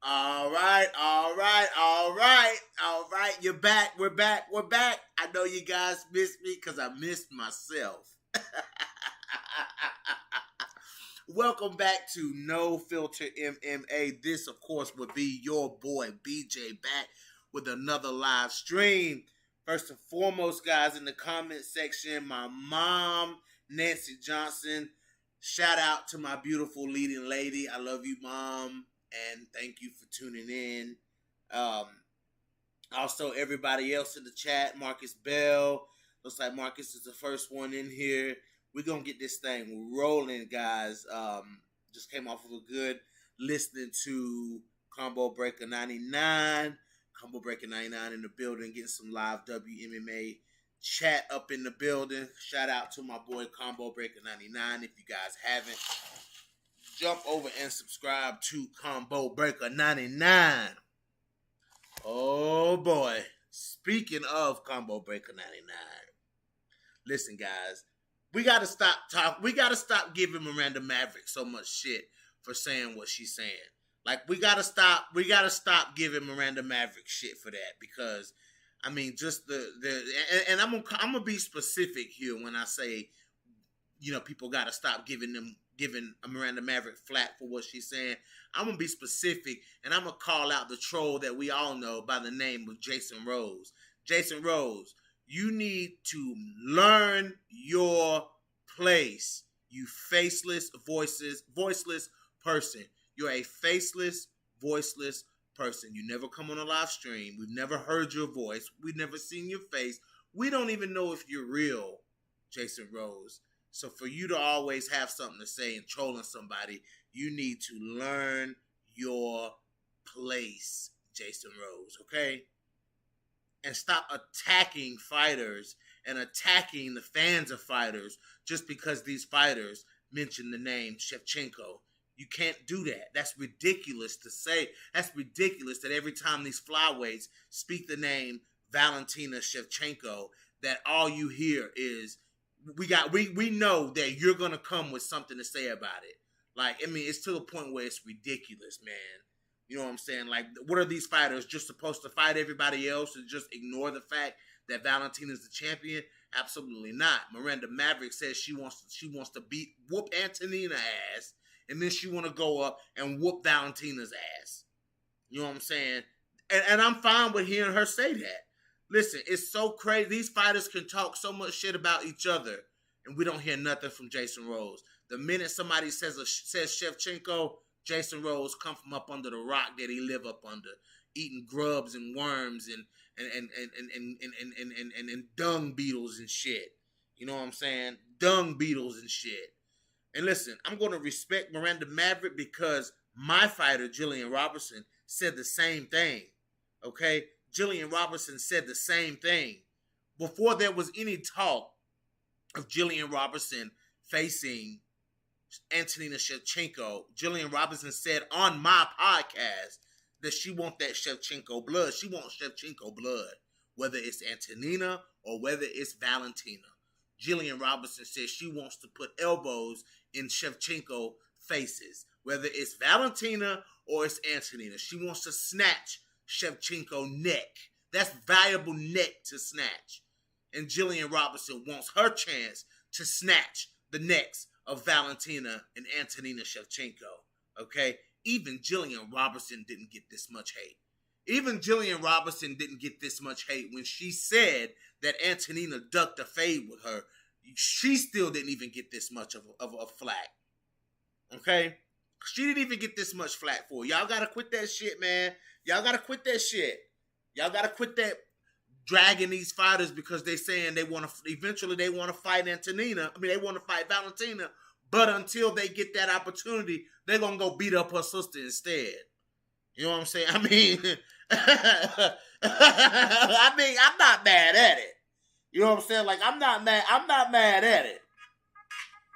All right, all right, all right, all right. You're back. We're back. We're back. I know you guys missed me because I missed myself. Welcome back to No Filter MMA. This, of course, would be your boy BJ back with another live stream. First and foremost, guys, in the comment section, my mom, Nancy Johnson. Shout out to my beautiful leading lady. I love you, Mom. And thank you for tuning in. Also, everybody else in the chat, Marcus Bell. Looks like Marcus is the first one in here. We're going to get this thing rolling, guys. Just came off of a good listening to Combo Breaker 99. Combo Breaker 99 in the building, getting some live WMMA chat up in the building. Shout out to my boy Combo Breaker 99. If you guys haven't, jump over and subscribe to Combo Breaker 99. Oh boy. Speaking of Combo Breaker 99. Listen, guys. We gotta stop giving Miranda Maverick so much shit for saying what she's saying. Like, we gotta stop giving Miranda Maverick shit for that, because I mean, just and I'm gonna be specific here when I say, you know, people gotta stop giving Miranda Maverick flack for what she's saying. I'm gonna be specific, and I'm gonna call out the troll that we all know by the name of Jason Rose. Jason Rose, you need to learn your place. You faceless, voiceless person. You're a faceless, voiceless person. You never come on a live stream. We've never heard your voice. We've never seen your face. We don't even know if you're real, Jason Rose. So for you to always have something to say and trolling somebody, you need to learn your place, Jason Rose, okay? And stop attacking fighters and attacking the fans of fighters just because these fighters mention the name Shevchenko. You can't do that. That's ridiculous to say. That's ridiculous that every time these flyweights speak the name Valentina Shevchenko, that all you hear is, we know that you're gonna come with something to say about it. Like, I mean, it's to the point where it's ridiculous, man. You know what I'm saying? Like, what are these fighters just supposed to fight everybody else and just ignore the fact that Valentina's the champion? Absolutely not. Miranda Maverick says she wants to whoop Antonina ass, and then she want to go up and whoop Valentina's ass. You know what I'm saying? And I'm fine with hearing her say that. Listen, it's so crazy. These fighters can talk so much shit about each other, and we don't hear nothing from Jason Rose. The minute somebody says Shevchenko, Jason Rose come from up under the rock that he live up under, eating grubs and worms and dung beetles and shit. You know what I'm saying? Dung beetles and shit. And listen, I'm going to respect Miranda Maverick because my fighter, Jillian Robertson, said the same thing. Okay? Jillian Robertson said the same thing. Before there was any talk of Jillian Robertson facing Antonina Shevchenko, Jillian Robertson said on my podcast that she wants that Shevchenko blood. She wants Shevchenko blood, whether it's Antonina or whether it's Valentina. Jillian Robertson says she wants to put elbows in Shevchenko faces, whether it's Valentina or it's Antonina. She wants to snatch Shevchenko neck. That's valuable neck to snatch. And Jillian Robertson wants her chance to snatch the necks of Valentina and Antonina Shevchenko. Okay? Even Jillian Robertson didn't get this much hate. Even Jillian Robertson didn't get this much hate when she said that Antonina ducked a fade with her. She still didn't even get this much of a flack. Okay? She didn't even get this much flack for it. Y'all gotta quit that shit, man. Y'all gotta quit that shit. Y'all gotta quit that dragging these fighters because they saying they want to, eventually they want to fight Antonina. I mean, they want to fight Valentina, but until they get that opportunity, they're going to go beat up her sister instead. You know what I'm saying? I mean, I'm not mad at it. You know what I'm saying? Like, I'm not mad at it.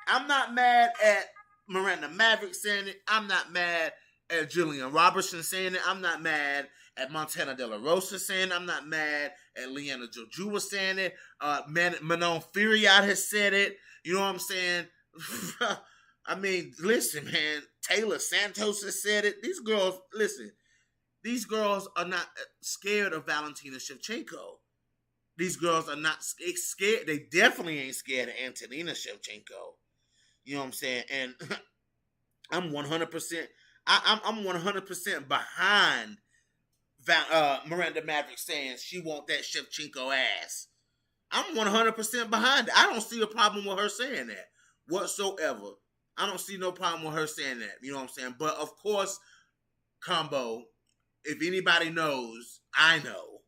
I'm not mad at Miranda Maverick saying it. I'm not mad at Jillian Robertson saying it. I'm not mad at Montana De La Rosa saying it. I'm not mad at Leanna Jojua saying it. Manon Furiat has said it. You know what I'm saying? I mean, listen, man. Taylor Santos has said it. These girls, listen. These girls are not scared of Valentina Shevchenko. These girls are not scared. They definitely ain't scared of Antonina Shevchenko. You know what I'm saying? And I'm 100%. I'm 100% behind Miranda Maverick saying she want that Shevchenko ass. I'm 100% behind it. I don't see a problem with her saying that whatsoever. I don't see no problem with her saying that. You know what I'm saying? But of course, Combo, if anybody knows, I know.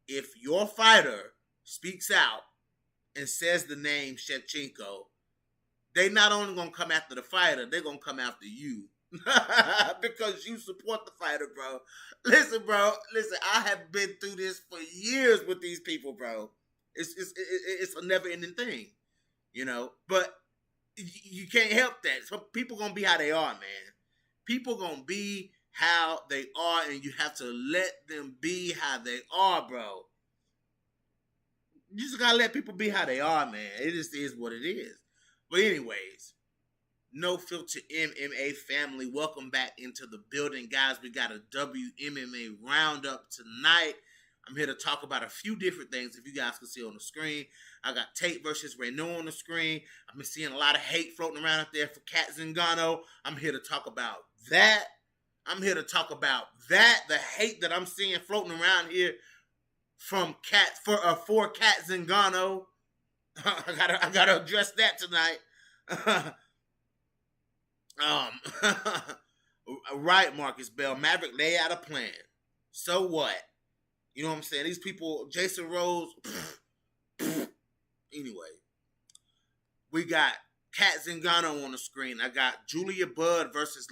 If your fighter speaks out and says the name Shevchenko, they not only gonna come after the fighter, they're gonna come after you. Because you support the fighter, bro. Listen, bro. Listen, I have been through this for years with these people, bro. It's a never ending thing, you know. But you can't help that. So people gonna be how they are, man. People gonna be how they are, and you have to let them be how they are, bro. You just gotta let people be how they are, man. It just is what it is. But anyways, No Filter MMA family, welcome back into the building, guys. We got a WMMA roundup tonight. I'm here to talk about a few different things. If you guys can see on the screen, I got Tate versus Renault on the screen. I've been seeing a lot of hate floating around out there for Cat Zingano. I'm here to talk about that. The hate that I'm seeing floating around here from for Cat Zingano. I gotta address that tonight. Right, Marcus Bell. Maverick lay out a plan. So what? You know what I'm saying? These people, Jason Rose. Anyway, we got Cat Zingano on the screen. I got Julia Budd versus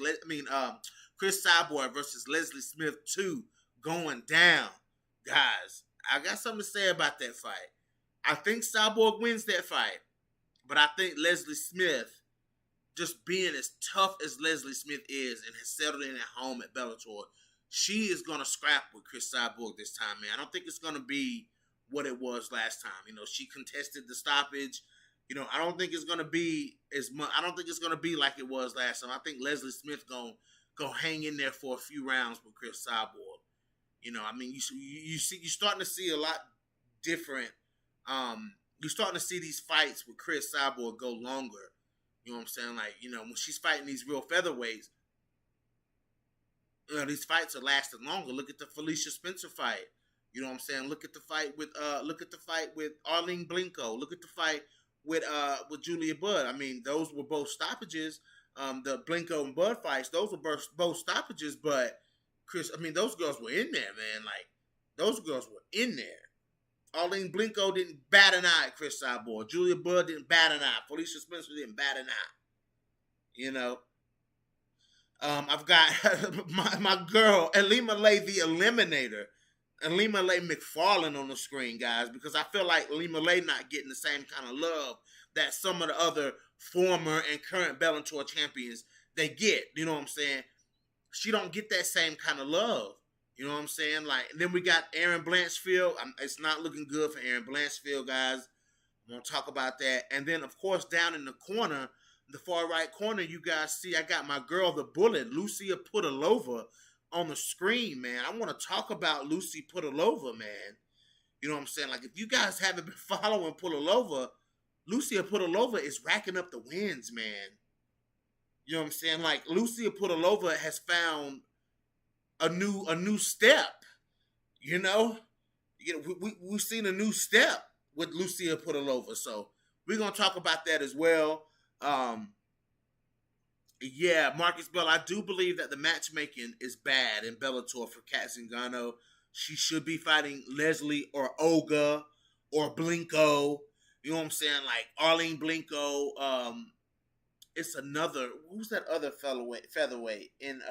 Chris Cyborg versus Leslie Smith 2 going down. Guys, I got something to say about that fight. I think Cyborg wins that fight, but I think Leslie Smith, just being as tough as Leslie Smith is and has settled in at home at Bellator, she is going to scrap with Chris Cyborg this time, man. I don't think it's going to be what it was last time. You know, she contested the stoppage. You know, I don't think it's going to be as much. I don't think it's going to be like it was last time. I think Leslie Smith going to hang in there for a few rounds with Chris Cyborg. You know, I mean, you're starting to see a lot different. You're starting to see these fights with Chris Cyborg go longer. You know what I'm saying? Like, you know, when she's fighting these real featherweights, you know, these fights are lasting longer. Look at the Felicia Spencer fight. You know what I'm saying? Look at the fight with Arlene Blinko. Look at the fight with Julia Budd. I mean, those were both stoppages. The Blinko and Budd fights, those were both stoppages, but those girls were in there, man. Like, those girls were in there. Arlene Blinko didn't bat an eye at Chris Cyborg. Julia Budd didn't bat an eye. Felicia Spencer didn't bat an eye. You know? I've got my girl, Alima Lay the Eliminator. Alima Lay McFarlane on the screen, guys, because I feel like Alima Lay not getting the same kind of love that some of the other former and current Bellator champions they get. You know what I'm saying? She don't get that same kind of love. You know what I'm saying? Like, and then we got Aaron Blanchfield. It's not looking good for Aaron Blanchfield, guys. I'm going to talk about that. And then, of course, down in the corner, the far right corner, you guys see I got my girl, the Bullet, Lucia Pudilova, on the screen, man. I want to talk about Lucy Pudilova, man. You know what I'm saying? Like, if you guys haven't been following Pudilova, Lucia Pudilova is racking up the wins, man. You know what I'm saying? Like, Lucia Pudilova has found a new step, you know? We've seen a new step with Lucia Pudilova, so we're going to talk about that as well. Yeah, Marcus Bell, I do believe that the matchmaking is bad in Bellator for Cat Zingano. She should be fighting Leslie or Olga or Blinko. You know what I'm saying? Like Arlene Blinko. It's another. Who's that other featherweight in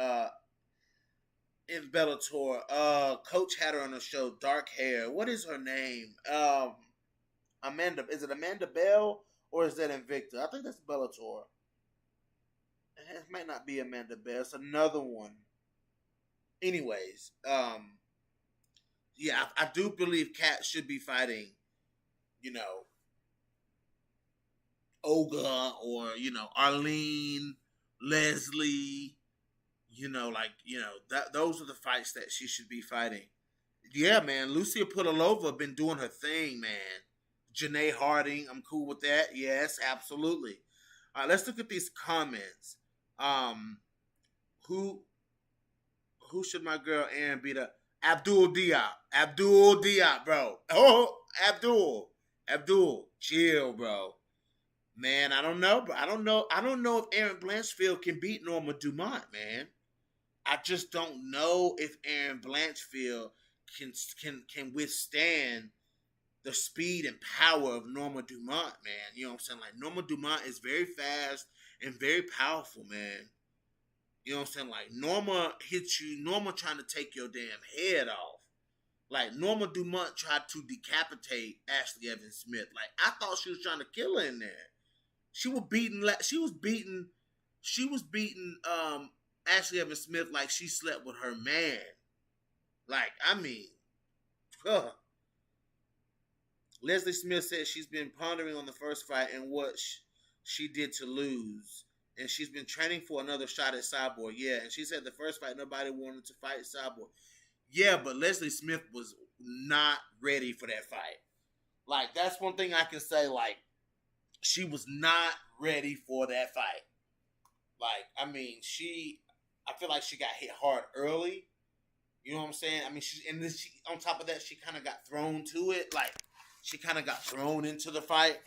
Bellator? Coach had her on the show. Dark hair. What is her name? Amanda. Is it Amanda Bell or is that Invicta? I think that's Bellator. It might not be Amanda Bell. It's another one. Anyways, yeah, I do believe Kat should be fighting, you know, Olga or, you know, Arlene, Leslie, that those are the fights that she should be fighting. Yeah, man. Lucia Pudilova been doing her thing, man. Janae Harding, I'm cool with that. Yes, absolutely. All right, let's look at these comments. Um, who who should my girl Aaron beat up? Abdul Diop. Abdul Diop, bro. Oh, Abdul. Chill, bro. Man, I don't know, bro. I don't know if Aaron Blanchfield can beat Norma Dumont, man. I just don't know if Aaron Blanchfield can withstand the speed and power of Norma Dumont, man. You know what I'm saying? Like Norma Dumont is very fast and very powerful, man. You know what I'm saying? Like Norma hits you, Norma trying to take your damn head off. Like Norma Dumont tried to decapitate Ashley Evans Smith. Like I thought she was trying to kill her in there. She was beating Ashley Evans Smith like she slept with her man. Like, I mean, huh. Leslie Smith said she's been pondering on the first fight and what she did to lose. And she's been training for another shot at Cyborg. Yeah, and she said the first fight, nobody wanted to fight Cyborg. Yeah, but Leslie Smith was not ready for that fight. Like, that's one thing I can say. Like, she was not ready for that fight. Like, I mean, I feel like she got hit hard early. You know what I'm saying? I mean, on top of that, she kind of got thrown to it. Like, she kind of got thrown into the fight.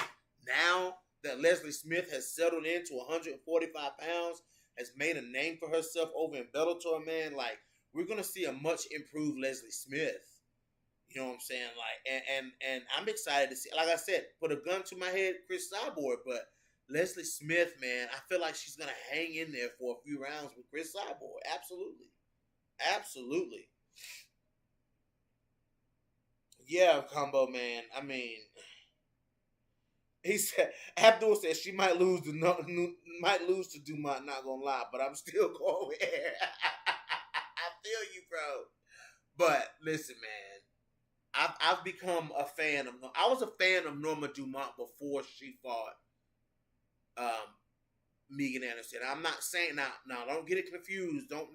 Now that Leslie Smith has settled into 145 pounds, has made a name for herself over in Bellator, man, like, we're going to see a much improved Leslie Smith. You know what I'm saying? Like, and I'm excited to see, like I said, put a gun to my head, Chris Cyborg, but Leslie Smith, man, I feel like she's going to hang in there for a few rounds with Chris Cyborg. Absolutely. Absolutely. Yeah, Combo Man. I mean, he said Abdul said she might lose to Dumont. Not gonna lie, but I'm still going with Aaron. I feel you, bro. But listen, man, I've become a fan of. I was a fan of Norma Dumont before she fought Megan Anderson. I'm not saying now. Don't get it confused. Don't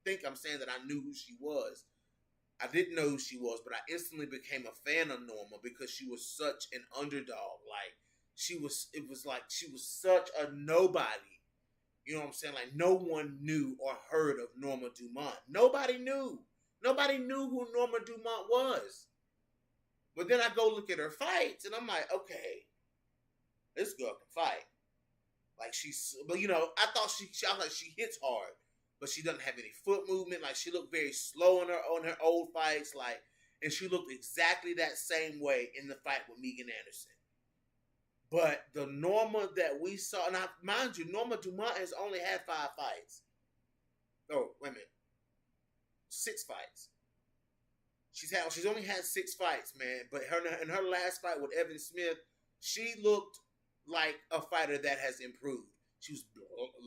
think I'm saying that I knew who she was. I didn't know who she was, but I instantly became a fan of Norma because she was such an underdog. Like it was like she was such a nobody. You know what I'm saying? Like no one knew or heard of Norma Dumont. Nobody knew. Nobody knew who Norma Dumont was. But then I go look at her fights, and I'm like, okay, this girl can fight. Like but I thought she was like she hits hard. But she doesn't have any foot movement. Like she looked very slow on her old fights. Like, and she looked exactly that same way in the fight with Megan Anderson. But the Norma that we saw, now mind you, Norma Dumont has only had 5 fights. Oh, wait a minute, 6 fights. She's only had 6 fights, man. But in her last fight with Evan Smith, she looked like a fighter that has improved. She was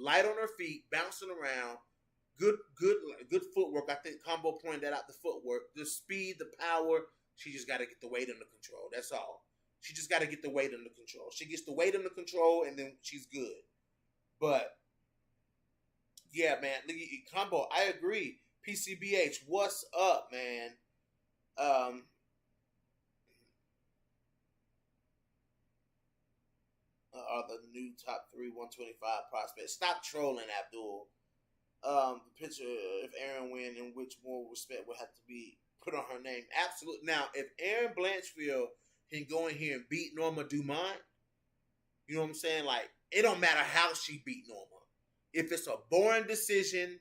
light on her feet, bouncing around. Good footwork. I think Combo pointed that out, the footwork. The speed, the power. She just got to get the weight under control. That's all. She just got to get the weight under control. She gets the weight under control, and then she's good. But, yeah, man. Combo, I agree. PCBH, what's up, man? Are the new top 3 125 prospects. Stop trolling, Abdul. The picture, if Aaron win, in which more respect would have to be put on her name. Absolutely. Now, if Aaron Blanchfield can go in here and beat Norma Dumont, you know what I'm saying? Like, it don't matter how she beat Norma. If it's a boring decision,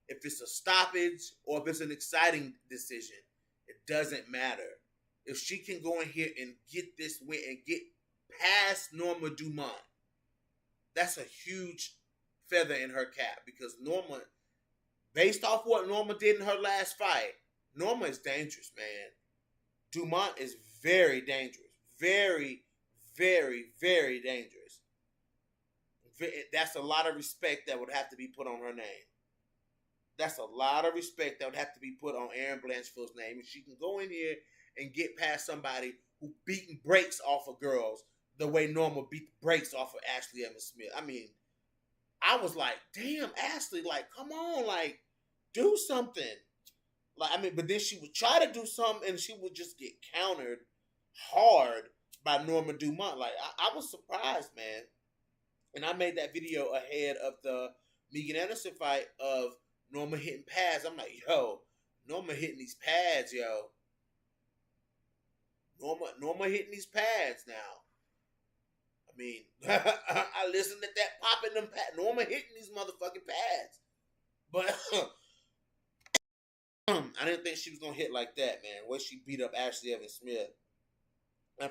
if it's a stoppage, or if it's an exciting decision, it doesn't matter. If she can go in here and get this win and get past Norma Dumont, that's a huge feather in her cap, because Norma, based off what Norma did in her last fight, Norma is dangerous, man. Dumont is very dangerous. Very, very, very dangerous. That's a lot of respect that would have to be put on her name. That's a lot of respect that would have to be put on Aaron Blanchfield's name. If she can go in here and get past somebody who beating breaks off of girls the way Norma beat the brakes off of Ashley Evans Smith. I mean, I was like, damn, Ashley, like, come on, like, do something. Like, I mean, but then she would try to do something and she would just get countered hard by Norma Dumont. Like, I was surprised, man. And I made that video ahead of the Megan Anderson fight of Norma hitting pads. I'm like, yo, Norma hitting these pads, yo. Norma hitting these pads now. I mean, I listened to that popping them pads. Norma hitting these motherfucking pads. But I didn't think she was gonna hit like that, man. Where she beat up Ashley Evans Smith. I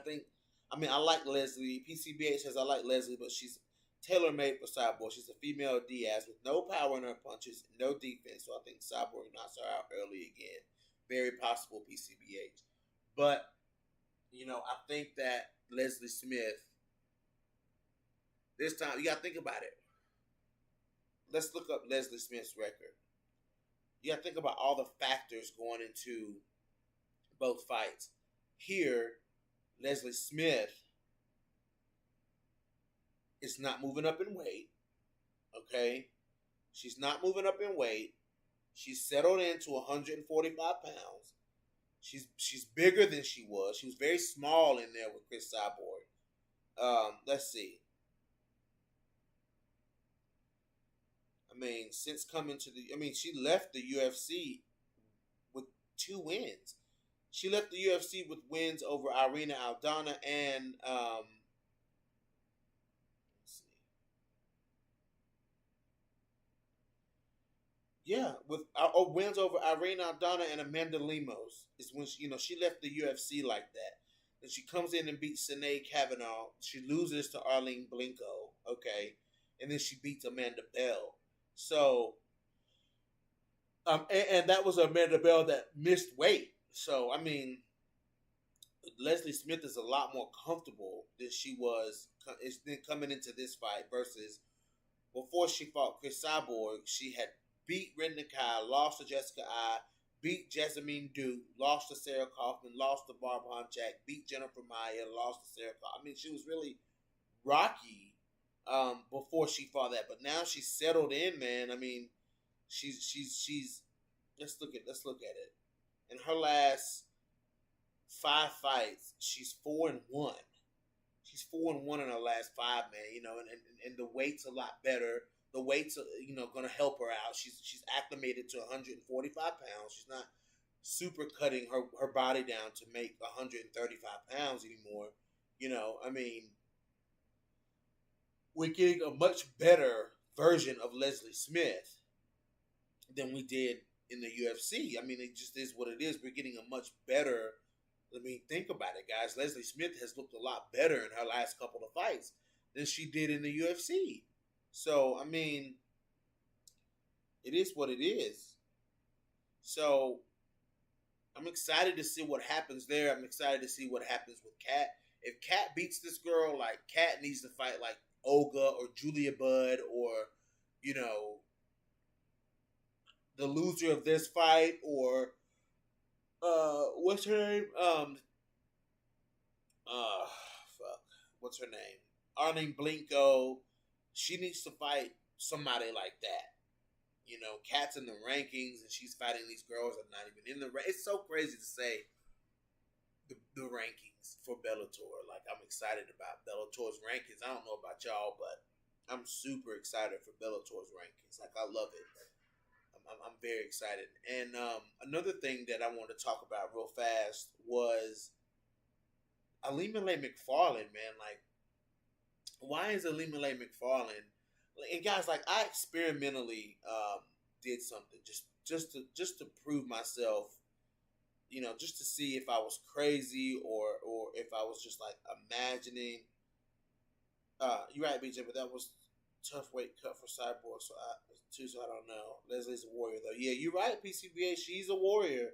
like Leslie. PCBH says I like Leslie, but she's tailor-made for Cyborg. She's a female Diaz with no power in her punches, no defense. So I think Cyborg knocks her out early again. Very possible PCBH. But, I think that Leslie Smith, this time, you got to think about it. Let's look up Leslie Smith's record. You got to think about all the factors going into both fights. Here, Leslie Smith is not moving up in weight. Okay? She's not moving up in weight. She's settled into 145 pounds. She's bigger than she was. She was very small in there with Chris Cyborg. Let's see. Since coming to she left the UFC with 2 wins. She left the UFC with wins over Irina Aldana and let's see. Yeah, with wins over Irina Aldana and Amanda Lemos is when she left the UFC like that. Then she comes in and beats Sinead Kavanaugh. She loses to Arlene Blinko, okay, and then she beats Amanda Bell. So, and that was Amanda Bell that missed weight. So, Leslie Smith is a lot more comfortable than she was coming into this fight versus before she fought Chris Cyborg. She had beat Rinda Kai, lost to Jessica I, beat Jessamine Duke, lost to Sarah Kaufman, lost to Barb Honchak, beat Jennifer Maya, lost to Sarah Kaufman. She was really rocky before she fought that, but now she's settled in, man. She's let's look at it. In her last 5 fights, she's 4-1. She's 4-1 in her last 5, man. And the weight's a lot better. The weight's going to help her out. She's acclimated to 145 pounds. She's not super cutting her body down to make 135 pounds anymore. We're getting a much better version of Leslie Smith than we did in the UFC. It just is what it is. We're getting a much better. Think about it, guys. Leslie Smith has looked a lot better in her last couple of fights than she did in the UFC. So, it is what it is. So, I'm excited to see what happens there. I'm excited to see what happens with Kat. If Kat beats this girl, like, Kat needs to fight like Olga or Julia Budd or, the loser of this fight or, what's her name? What's her name? Arlene Blinko. She needs to fight somebody like that. Kat's in the rankings and she's fighting these girls that are not even in the rankings. It's so crazy to say the rankings for Bellator. Like, I'm excited about Bellator's rankings. I don't know about y'all, but I'm super excited for Bellator's rankings. Like, I love it. I'm very excited. And another thing that I want to talk about real fast was Ilima-Lei Macfarlane, man. Like, why is Ilima-Lei Macfarlane? And guys, like, I experimentally did something just to prove myself, just to see if I was crazy or if I was just like imagining. You're right, BJ, but that was tough weight cut for Cyborg, so I don't know. Leslie's a warrior though. Yeah, you're right, PCBA. She's a warrior.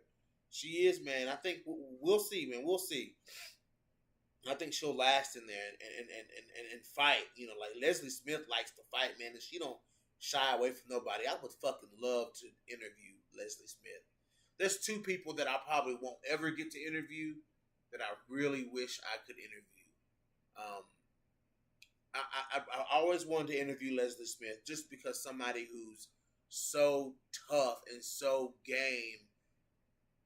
She is, man. I think we'll see, man. We'll see. I think she'll last in there and fight. Like Leslie Smith likes to fight, man, and she don't shy away from nobody. I would fucking love to interview Leslie Smith. There's 2 people that I probably won't ever get to interview that I really wish I could interview. I always wanted to interview Leslie Smith just because somebody who's so tough and so game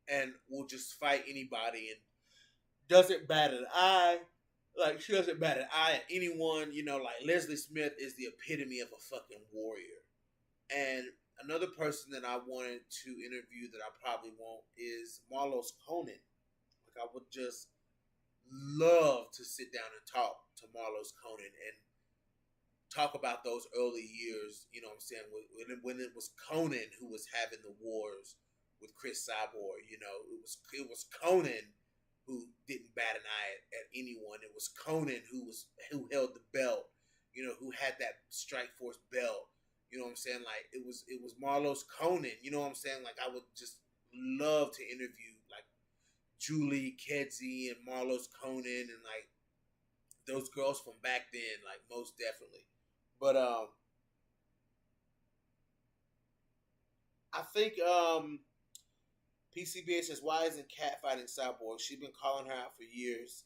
and will just fight anybody and doesn't bat an eye. Like she doesn't bat an eye at anyone. You know, like Leslie Smith is the epitome of a fucking warrior. And another person that I wanted to interview that I probably won't is Marlos Conan. Like I would just love to sit down and talk to Marlos Conan and talk about those early years. You know what I'm saying? When it was Conan who was having the wars with Chris Cyborg. You know, it was Conan who didn't bat an eye at anyone. It was Conan who held the belt. You know, who had that Strike Force belt. You know what I'm saying? Like it was Marlos Conan. You know what I'm saying? Like I would just love to interview like Julie Kedzie and Marlos Conan and like those girls from back then, like most definitely. But I think PCBA says why isn't Cat fighting Cyborg? She's been calling her out for years.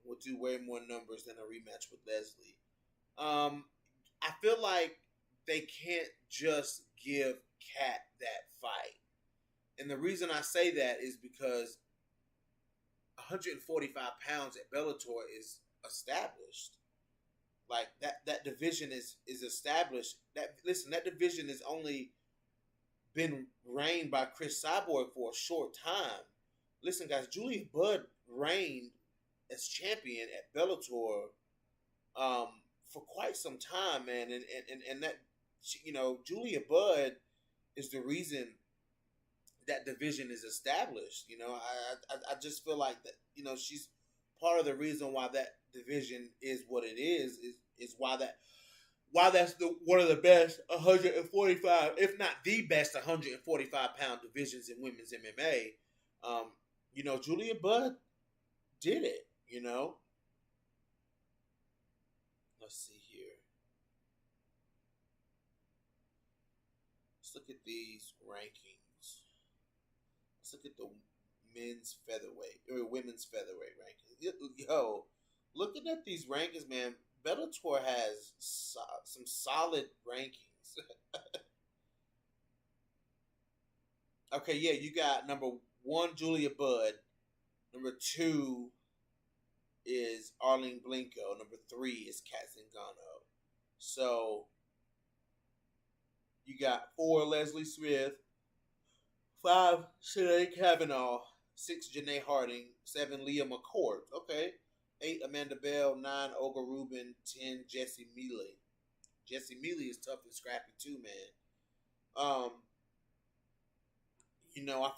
Will do way more numbers than a rematch with Leslie. I feel like they can't just give Cat that fight. And the reason I say that is because 145 pounds at Bellator is established. Like that division is established. That division has only been reigned by Chris Cyborg for a short time. Listen, guys, Julia Budd reigned as champion at Bellator for quite some time, man, and that Julia Budd is the reason that division is established. You know, I just feel like that. You know, she's part of the reason why that division is what it is why that's one of the best 145, if not the best 145-pound divisions in women's MMA. Julia Budd did it. You know, let's see here. Let's look at these rankings. Let's look at the men's featherweight or women's featherweight rankings. Yo, looking at these rankings, man, Bellator has some solid rankings. Okay, yeah, you got number 1 Julia Budd, number 2 is Arlene Blinko, number 3 is Kat Zingano. So you got 4 Leslie Smith, 5 Sinead Kavanaugh, 6 Janae Harding, 7 Leah McCourt. Okay. 8 Amanda Bell, 9 Olga Rubin, 10 Jessie Mealy. Jessie Mealy is tough and scrappy too, man. I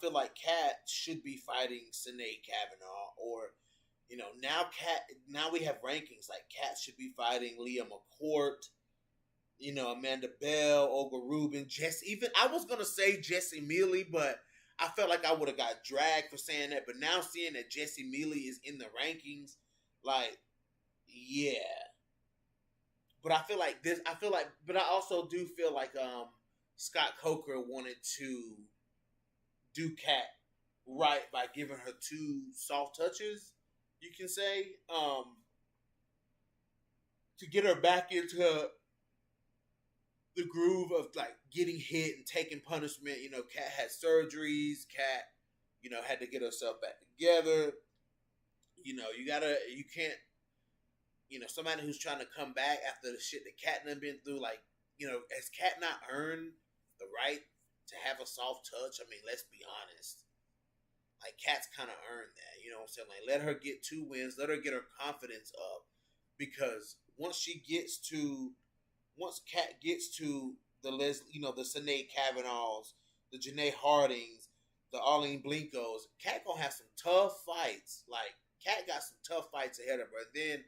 feel like Kat should be fighting Sinead Kavanaugh, or now we have rankings like Kat should be fighting Leah McCourt. Amanda Bell, Olga Rubin, even I was gonna say Jessie Mealy, but I felt like I would have got dragged for saying that. But now seeing that Jessie Mealy is in the rankings, like, yeah. But but I also do feel like Scott Coker wanted to do Kat right by giving her 2 soft touches, you can say, to get her back into the groove of like getting hit and taking punishment. Kat had surgeries. Kat, had to get herself back together. You can't, somebody who's trying to come back after the shit that Kat done been through, like, has Kat not earned the right to have a soft touch? I mean, let's be honest. Like, Kat's kind of earned that, you know what I'm saying? Like, let her get 2 wins, let her get her confidence up, because once Kat gets to the the Sinead Kavanaughs, the Janae Hardings, the Arlene Blinkos, Kat gonna have some tough fights. Like, Kat got some tough fights ahead of her. And then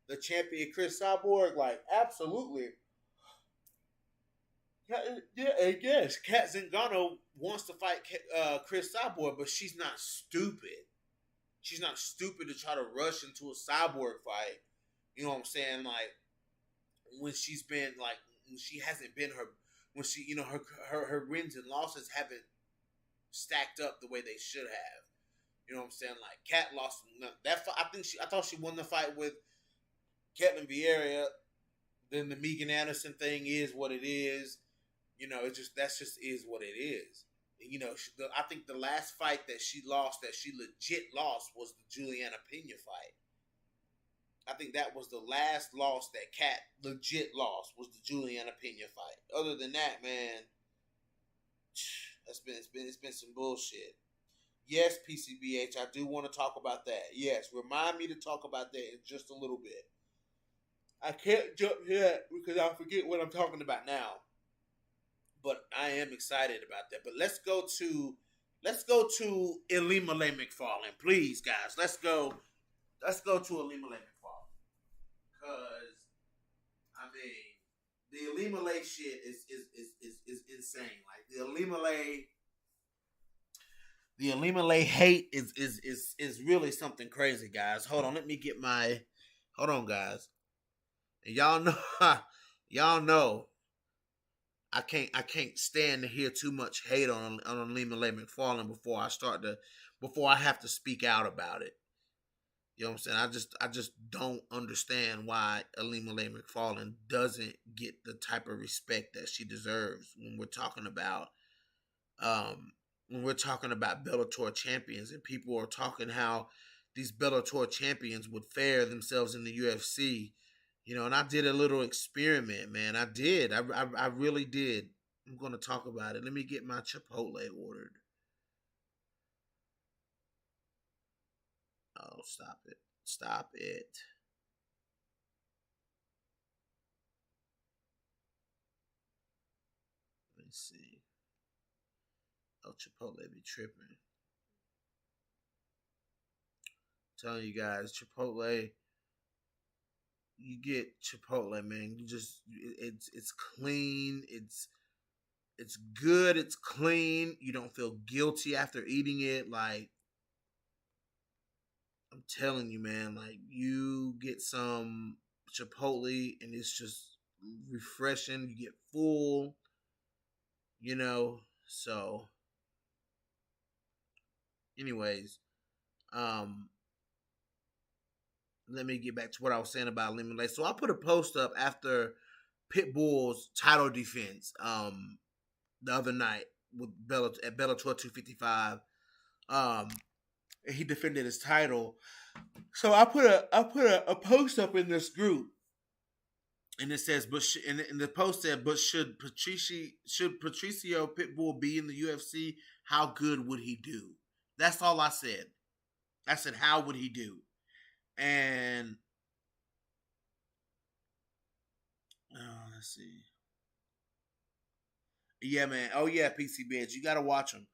the champion Chris Cyborg, like, absolutely. Yeah, I guess Kat Zingano wants to fight Chris Cyborg, but she's not stupid. She's not stupid to try to rush into a Cyborg fight. You know what I'm saying? Like, when she hasn't been when she, her wins and losses haven't stacked up the way they should have. You know what I'm saying? Like, Kat lost that fight. I thought she won the fight with Ketlin Vieira. then the Megan Anderson thing is what it is. It just is what it is. I think the last fight that she lost, that she legit lost, was the Juliana Pena fight. I think that was the last loss that Kat legit lost, was the Juliana Pena fight. Other than that, man, it's been some bullshit. Yes, PCBH, I do want to talk about that. Yes, remind me to talk about that in just a little bit. I can't jump yet because I forget what I'm talking about now. But I am excited about that. But let's go to Elimele McFarlane, please, guys. Let's go to Elimele McFarlane, because I mean the Elimele shit is insane. Like the Elimele hate is really something crazy, guys. Hold on, hold on, guys. And y'all know I can't stand to hear too much hate on Elimele McFarlane before I have to speak out about it. You know what I'm saying? I just don't understand why Elimele McFarlane doesn't get the type of respect that she deserves when we're talking about Bellator champions, and people are talking how these Bellator champions would fare themselves in the UFC. And I did a little experiment, man. I did. I really did. I'm going to talk about it. Let me get my Chipotle ordered. Oh, stop it. Stop it. Let me see. Oh, Chipotle be tripping. I'm telling you guys, Chipotle, you get Chipotle, man. It's clean. It's good. It's clean. You don't feel guilty after eating it. Like, I'm telling you, man, like, you get some Chipotle and it's just refreshing. You get full, so anyways, let me get back to what I was saying about Elimele. So I put a post up after Pitbull's title defense the other night with at Bellator 255. He defended his title. So I put a post up in this group, and it says, and the post said, but should Patricio Pitbull be in the UFC? How good would he do? That's all I said. I said, how would he do? And let's see. Yeah, man. Oh yeah, PCBH. You gotta watch him.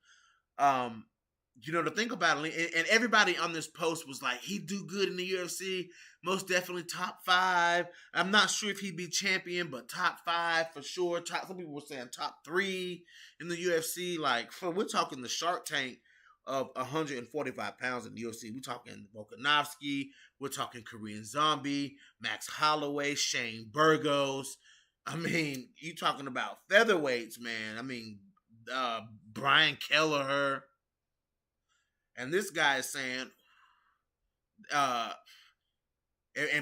The thing about it, and everybody on this post was like, he'd do good in the UFC, most definitely top 5. I'm not sure if he'd be champion, but top 5 for sure. Some people were saying top 3 in the UFC. Like, we're talking the Shark Tank of 145 pounds in the UFC. We're talking Volkanovski, we're talking Korean Zombie, Max Holloway, Shane Burgos. I mean, you talking about featherweights, man. I mean, Brian Kelleher. And this guy is saying, and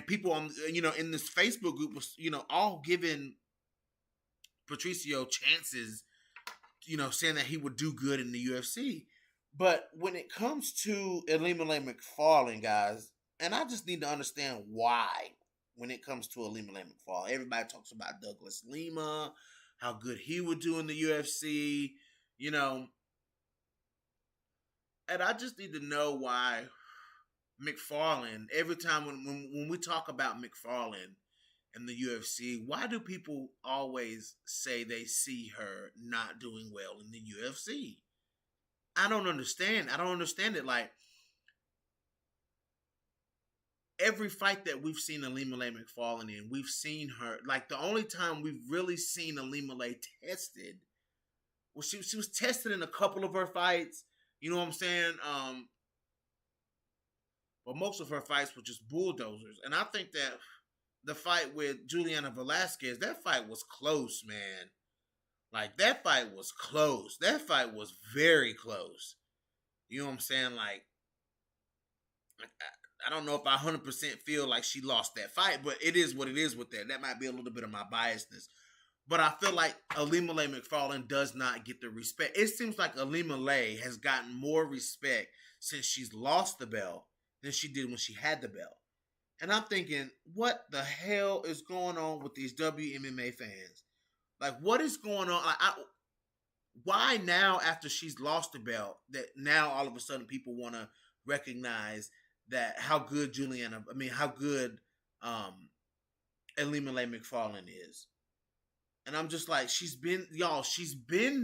people on, in this Facebook group was, all giving Patricio chances, saying that he would do good in the UFC. But when it comes to Elimele McFarlane, guys, and I just need to understand why when it comes to Elimele McFarlane. Everybody talks about Douglas Lima, how good he would do in the UFC, and I just need to know why McFarlane, every time when we talk about McFarlane in the UFC, why do people always say they see her not doing well in the UFC? I don't understand. I don't understand it. Like, every fight that we've seen Elimele McFarlane in, we've seen her. Like, the only time we've really seen Elimele tested, well, she was tested in a couple of her fights. You know what I'm saying? But most of her fights were just bulldozers. And I think that the fight with Juliana Velasquez, that fight was close, man. Like, that fight was close. That fight was very close. You know what I'm saying? Like I don't know if I 100% feel like she lost that fight, but it is what it is with that. That might be a little bit of my biasness. But I feel like Wmma McFarlane does not get the respect. It seems like Wmma has gotten more respect since she's lost the belt than she did when she had the belt. And I'm thinking, what the hell is going on with these WMMA fans? Like, what is going on? Why now, after she's lost the belt, that now all of a sudden people want to recognize that how good how good Wmma McFarlane is. And I'm just like, she's been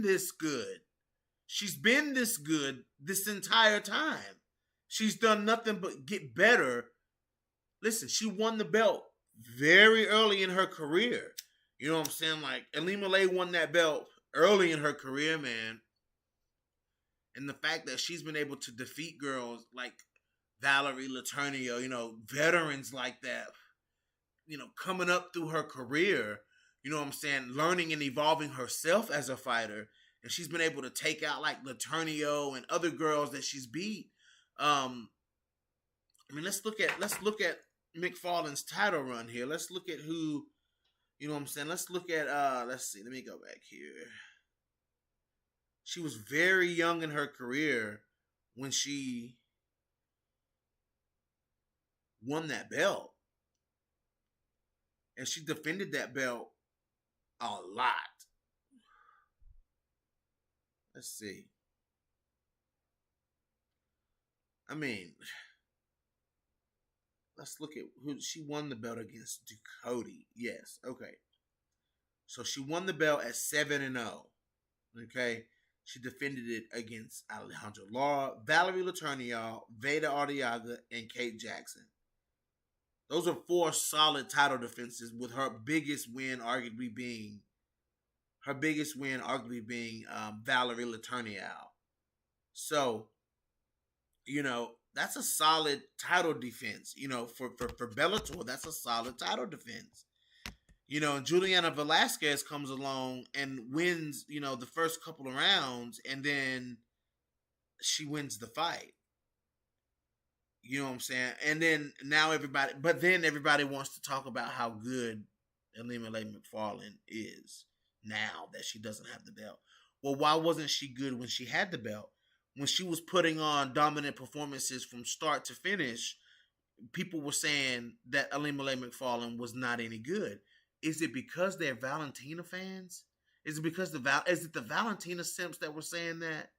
this good. She's been this good this entire time. She's done nothing but get better. Listen, she won the belt very early in her career. You know what I'm saying? Like, Wmma won that belt early in her career, man. And the fact that she's been able to defeat girls like Valerie Letourneau, veterans like that, coming up through her career, you know what I'm saying, learning and evolving herself as a fighter. And she's been able to take out like Letourneau and other girls that she's beat. Let's look at McFarlane's title run here. Let's look at who, you know what I'm saying? Let's look at, let's see. Let me go back here. She was very young in her career when she won that belt. And she defended that belt a lot. Let's see. Let's look at who she won the belt against. Ducote. Yes. Okay. So she won the belt at 7-0. Okay. She defended it against Alejandra Lara, Valerie Letourneau, Veda Arteaga, and Kate Jackson. Those are 4 solid title defenses, with her biggest win arguably being Valerie Letourneau. So, that's a solid title defense. For Bellator, that's a solid title defense. And Juliana Velasquez comes along and wins, the first couple of rounds, and then she wins the fight. You know what I'm saying? And then everybody wants to talk about how good Wmma McFarlane is now that she doesn't have the belt. Well, why wasn't she good when she had the belt? When she was putting on dominant performances from start to finish, people were saying that Wmma McFarlane was not any good. Is it because they're Valentina fans? Is it because is it the Valentina simps that were saying that?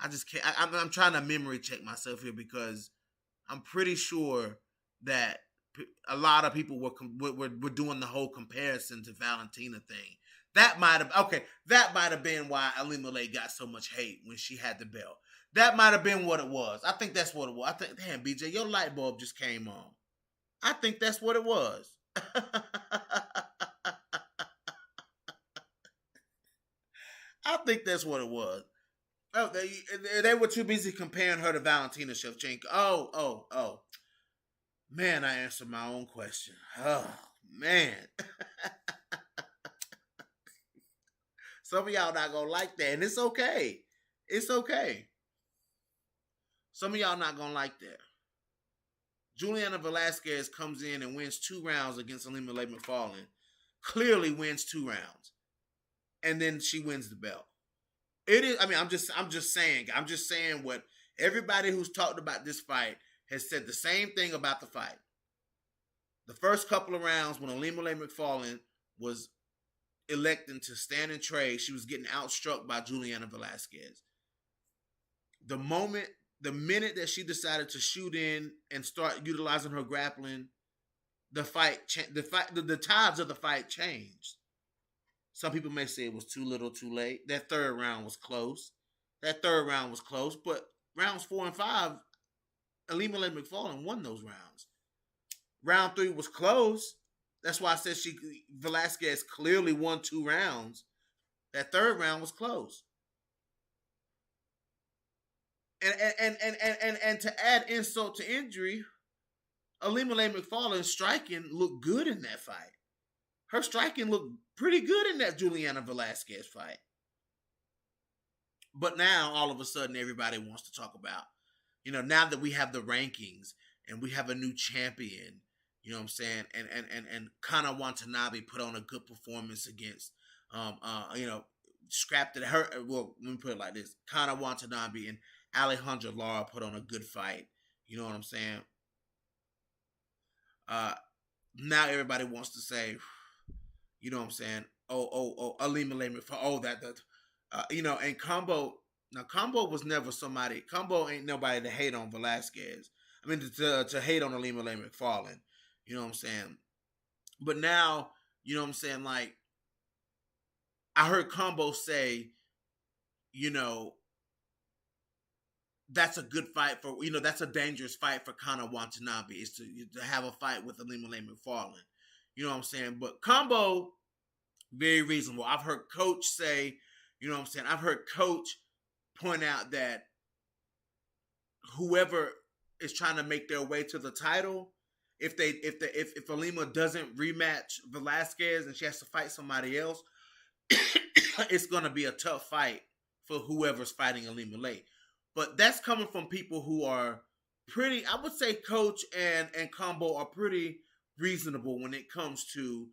I just can't. I'm trying to memory check myself here, because I'm pretty sure that a lot of people were doing the whole comparison to Valentina thing. That might have been why Wmma got so much hate when she had the belt. That might have been what it was. I think that's what it was. Damn, BJ, your light bulb just came on. I think that's what it was. I think that's what it was. Oh, they were too busy comparing her to Valentina Shevchenko. Oh. Man, I answered my own question. Oh, man. Some of y'all not going to like that, and it's okay. It's okay. Some of y'all not going to like that. Juliana Velasquez comes in and wins 2 rounds against Wmma McFarlane. Clearly wins 2 rounds. And then she wins the belt. It is, I'm just saying what everybody who's talked about this fight has said the same thing about the fight. The first couple of rounds when Wmma McFarlane was electing to stand and trade, she was getting outstruck by Juliana Velasquez. The minute that she decided to shoot in and start utilizing her grappling, the tides of the fight changed. Some people may say it was too little, too late. That third round was close. But rounds 4 and 5, Wmma McFarlane won those rounds. Round 3 was close. That's why I said Velasquez clearly won 2 rounds. That third round was close. And to add insult to injury, Wmma McFarlane's striking looked good in that fight. Her striking looked pretty good in that Juliana Velasquez fight. But now, all of a sudden, everybody wants to talk about, now that we have the rankings, and we have a new champion. You know what I'm saying? And Kana Watanabe put on a good performance against, scrapped it. Her, well, let me put it like this: Kana Watanabe and Alejandra Lara put on a good fight. You know what I'm saying? Uh, Now everybody wants to say, you know what I'm saying? Oh, Alima Lehman for and Combo. Now Combo was never somebody. Combo ain't nobody to hate on Velasquez. I mean to hate on Alima Lehman McFarlane. You know what I'm saying? But now, you know what I'm saying? Like I heard Combo say, you know, that's a good fight for that's a dangerous fight for Kana Watanabe is to have a fight with Alima Lehman McFarlane. You know what I'm saying? But Combo, very reasonable. I've heard Coach say, you know what I'm saying? I've heard Coach point out that whoever is trying to make their way to the title, if Alima doesn't rematch Velasquez and she has to fight somebody else, it's gonna be a tough fight for whoever's fighting Alima Lay. But that's coming from people who are pretty. I would say Coach and Combo are pretty reasonable when it comes to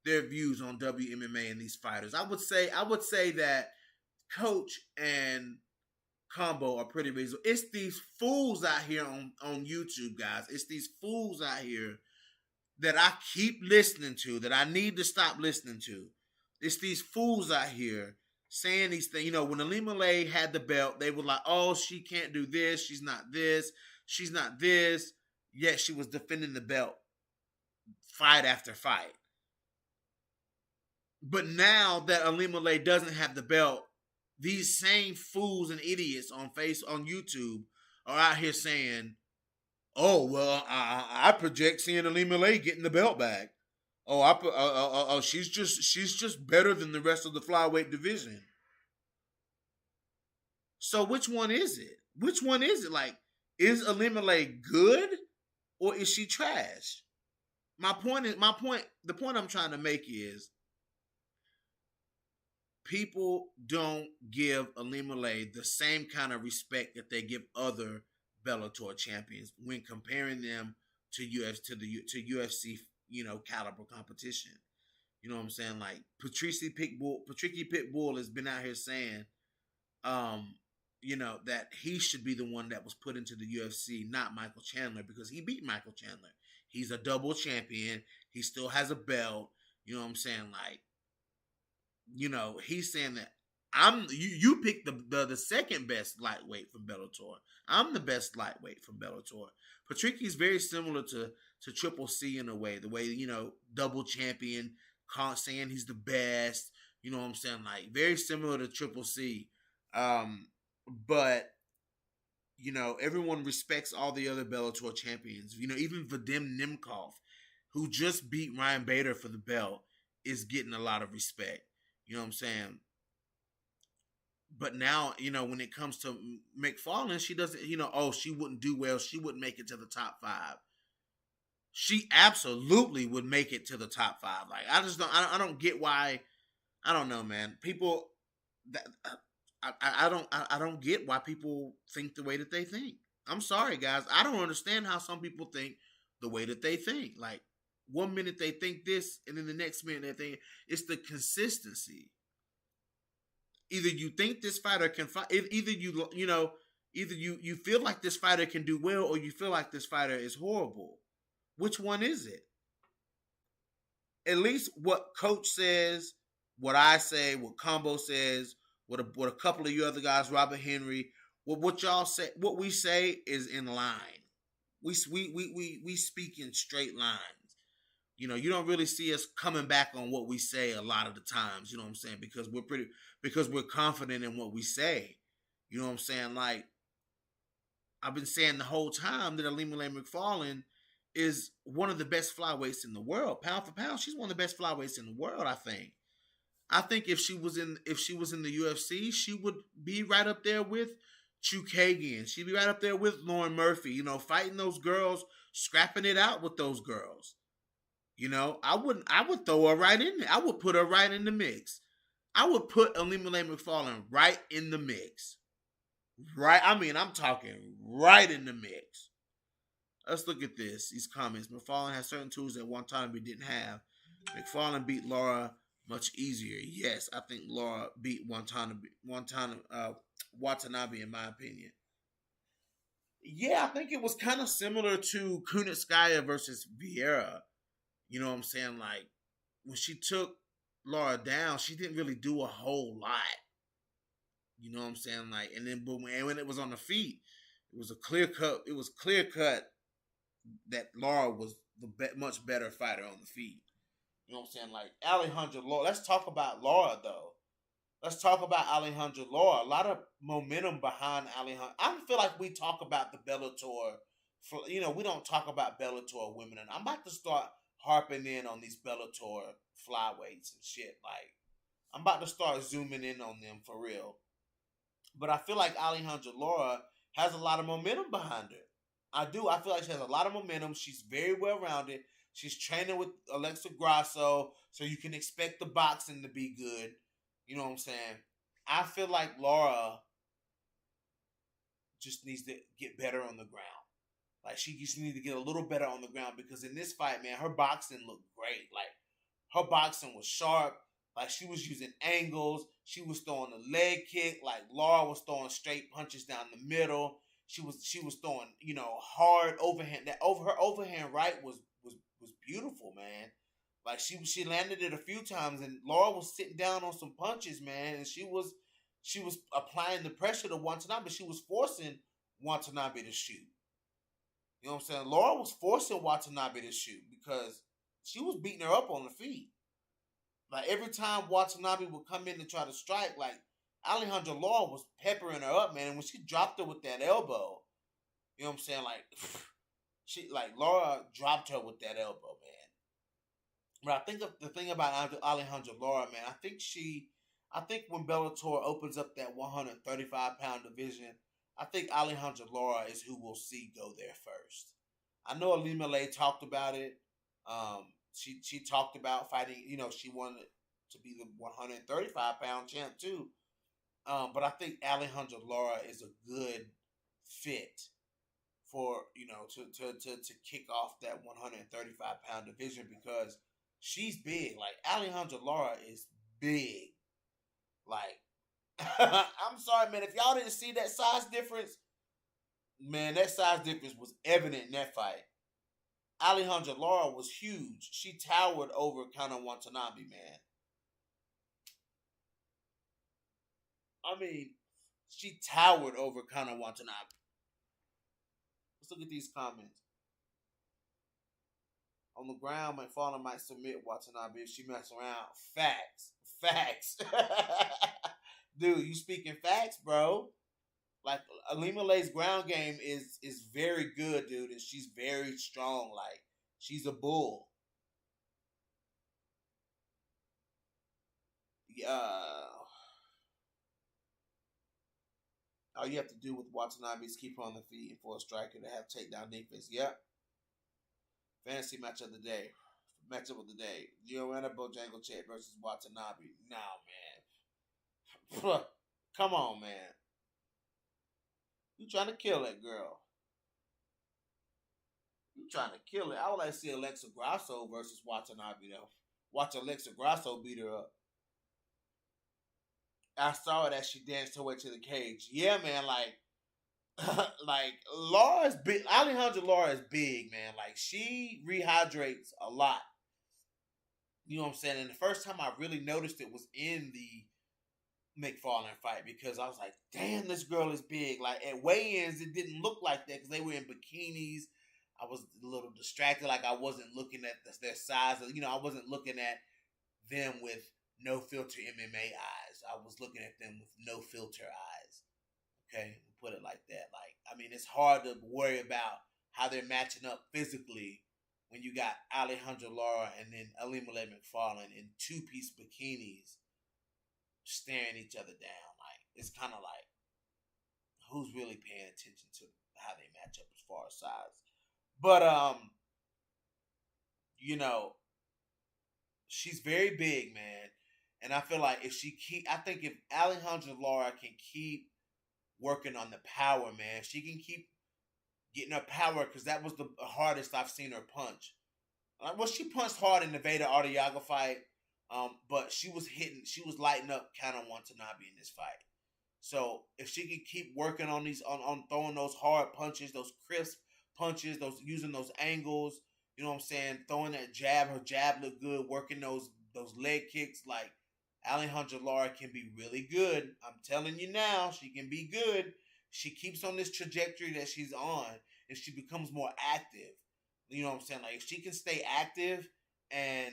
their views on WMMA and these fighters. I would say that Coach and Combo are pretty reasonable. It's these fools out here on YouTube, guys. It's these fools out here that I keep listening to, that I need to stop listening to. It's these fools out here saying these things. You know, when Alima Lay had the belt, they were like, oh, she can't do this. She's not this. She's not this. Yet she was defending the belt fight after fight. But now that Alima Lay doesn't have the belt, these same fools and idiots on YouTube are out here saying, "Oh well, I project seeing Alima Lay getting the belt back. Oh, she's just better than the rest of the flyweight division." So which one is it? Which one is it? Like, is Alima Lay good or is she trash? The point I'm trying to make is, people don't give Alima Lay the same kind of respect that they give other Bellator champions when comparing them to UFC, caliber competition. You know what I'm saying? Like Patricky Pitbull has been out here saying, that he should be the one that was put into the UFC, not Michael Chandler, because he beat Michael Chandler. He's a double champion. He still has a belt. You know what I'm saying? Like, he's saying that you picked the second best lightweight from Bellator. I'm the best lightweight from Bellator. Patricky's very similar to Triple C in a way. The way, double champion, saying he's the best. You know what I'm saying? Like, very similar to Triple C. But everyone respects all the other Bellator champions. Even Vadim Nemkov, who just beat Ryan Bader for the belt, is getting a lot of respect. You know what I'm saying? But now, when it comes to McFarlane, she doesn't, she wouldn't do well. She wouldn't make it to the top 5. She absolutely would make it to the top 5. Like, I don't get why. I don't know, man. People, I don't get why people think the way that they think. I'm sorry, guys. I don't understand how some people think the way that they think. Like, one minute they think this, and then the next minute they think it's the consistency. Either you think this fighter can fight, either you feel like this fighter can do well, or you feel like this fighter is horrible. Which one is it? At least what Coach says, what I say, what Combo says, what a couple of you other guys, Robert Henry, what y'all say, what we say is in line. We speak in straight lines. You don't really see us coming back on what we say a lot of the times, you know what I'm saying? Because we're confident in what we say. You know what I'm saying? Like, I've been saying the whole time that Alima Lay McFarlane is one of the best flyweights in the world. Pound for pound, she's one of the best flyweights in the world, I think. I think if she was in the UFC, she would be right up there with Chukagian. She'd be right up there with Lauren Murphy, fighting those girls, scrapping it out with those girls. I would throw her right in there. I would put her right in the mix. I would put Alima Lay McFarlane right in the mix. Right? I mean, I'm talking right in the mix. Let's look at this. These comments. McFarlane has certain tools that Watanabe didn't have. McFarlane beat Laura much easier. Yes, I think Laura beat Watanabe in my opinion. Yeah, I think it was kind of similar to Kunitskaya versus Vieira. You know what I'm saying? Like when she took Laura down, she didn't really do a whole lot. You know what I'm saying? Like, and then but when it was on the feet, it was a clear cut. It was clear cut that Laura was the much better fighter on the feet. You know what I'm saying? Like Alejandra Laura. Let's talk about Laura though. Let's talk about Alejandra Laura. A lot of momentum behind Alejandra. I feel like we talk about the Bellator. We don't talk about Bellator women, and I'm about to start harping in on these Bellator flyweights and shit. Like I'm about to start zooming in on them for real. But I feel like Alejandra Laura has a lot of momentum behind her. I do. I feel like she has a lot of momentum. She's very well rounded. She's training with Alexa Grasso, so you can expect the boxing to be good. You know what I'm saying? I feel like Laura just needs to get better on the ground. Like she just needs to get a little better on the ground because in this fight, man, her boxing looked great. Like her boxing was sharp. Like she was using angles. She was throwing a leg kick. Like Laura was throwing straight punches down the middle. She was throwing, hard overhand. Her overhand right was beautiful, man. Like she landed it a few times, and Laura was sitting down on some punches, man, and she was applying the pressure to Watanabe. She was forcing Watanabe to shoot. You know what I'm saying? Laura was forcing Watanabe to shoot because she was beating her up on the feet. Like every time Watanabe would come in to try to strike, like Alejandra Laura was peppering her up, man. And when she dropped her with that elbow, you know what I'm saying? Like Laura dropped her with that elbow, man. But I think the thing about Alejandra Laura, man, I think when Bellator opens up that 135-pound division, I think Alejandra Laura is who we'll see go there first. I know Alima Lay talked about it. She talked about fighting. She wanted to be the 135-pound champ too. But I think Alejandra Laura is a good fit for to kick off that 135-pound division because she's big. Like Alejandra Laura is big. Like I'm sorry, man. If y'all didn't see that size difference, man, that size difference was evident in that fight. Alejandra Lara was huge. She towered over Kana Watanabe, man. I mean, she towered over Kana Watanabe. Let's look at these comments. On the ground, McFarlane might submit Watanabe if she mess around. Facts. Facts. Dude, you speaking facts, bro. Like, Alima Lay's ground game is very good, dude, and she's very strong. Like, she's a bull. Yeah. All you have to do with Watanabe is keep her on the feet and for a striker to have takedown defense. Yep. Fantasy match of the day. Matchup of the day. Joanna Bojangles versus Watanabe. Nah, man. Come on, man. You trying to kill that girl. You trying to kill it. I would like to see Alexa Grasso versus Watanabe, though. Watch Alexa Grasso beat her up. I saw that she danced her way to the cage. Yeah, man, like Laura's big. Alejandra Lara is big, man. Like, she rehydrates a lot. You know what I'm saying? And the first time I really noticed it was in the McFarlane fight because I was like, damn, this girl is big. Like, at weigh-ins, it didn't look like that because they were in bikinis. I was a little distracted. Like, I wasn't looking at their size. I wasn't looking at them with no filter MMA eyes. I was looking at them with no filter eyes. Okay? Put it like that. Like, I mean, it's hard to worry about how they're matching up physically when you got Alejandra Lara and then Alima Lay McFarlane in two-piece bikinis staring each other down. Like, it's kind of like, who's really paying attention to how they match up as far as size? But, she's very big, man. And I feel like if Alejandra Lara can keep working on the power, man, she can keep getting her power, because that was the hardest I've seen her punch. Well, she punched hard in the Vader Artiaga fight, but she was lighting up kind of Watanabe in this fight. So if she can keep working on on throwing those hard punches, those crisp punches, those using those angles, you know what I'm saying, throwing that jab, her jab looked good, working those leg kicks, like Alejandra Lara can be really good. I'm telling you now, she can be good. She keeps on this trajectory that she's on, and she becomes more active. You know what I'm saying? Like if she can stay active and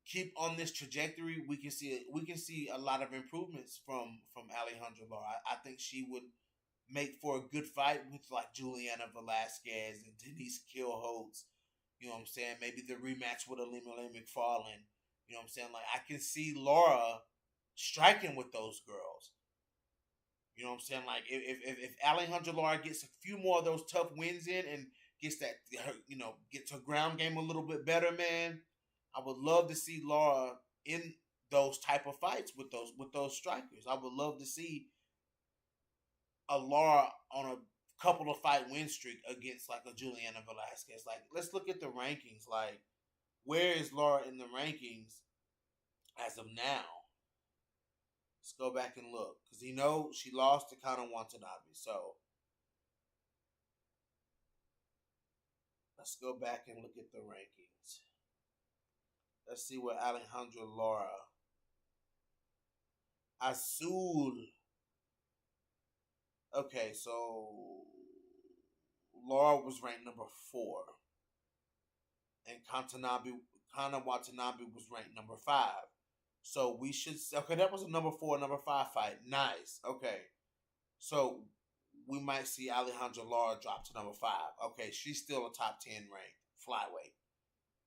keep on this trajectory, we can see a lot of improvements from Alejandra Lara. I think she would make for a good fight with like Juliana Velasquez and Denise Kill-Holtz. You know what I'm saying? Maybe the rematch with Alima McFarlane. You know what I'm saying? Like I can see Laura striking with those girls. You know what I'm saying? Like if Alejandra Lara gets a few more of those tough wins in and gets gets her ground game a little bit better, man, I would love to see Laura in those type of fights with those strikers. I would love to see a Laura on a couple of fight win streak against like a Juliana Velasquez. Like let's look at the rankings. Like where is Laura in the rankings as of now? Let's go back and look, because she lost to Kana Watanabe. So let's go back and look at the rankings. Let's see what Alejandra Lara. Azul. Okay, so Lara was ranked number 4. And Kana Watanabe was ranked number 5. So we should, okay, that was a number 4, number 5 fight. Nice. Okay. So we might see Alejandra Lara drop to number 5. Okay, she's still a top 10 ranked flyweight.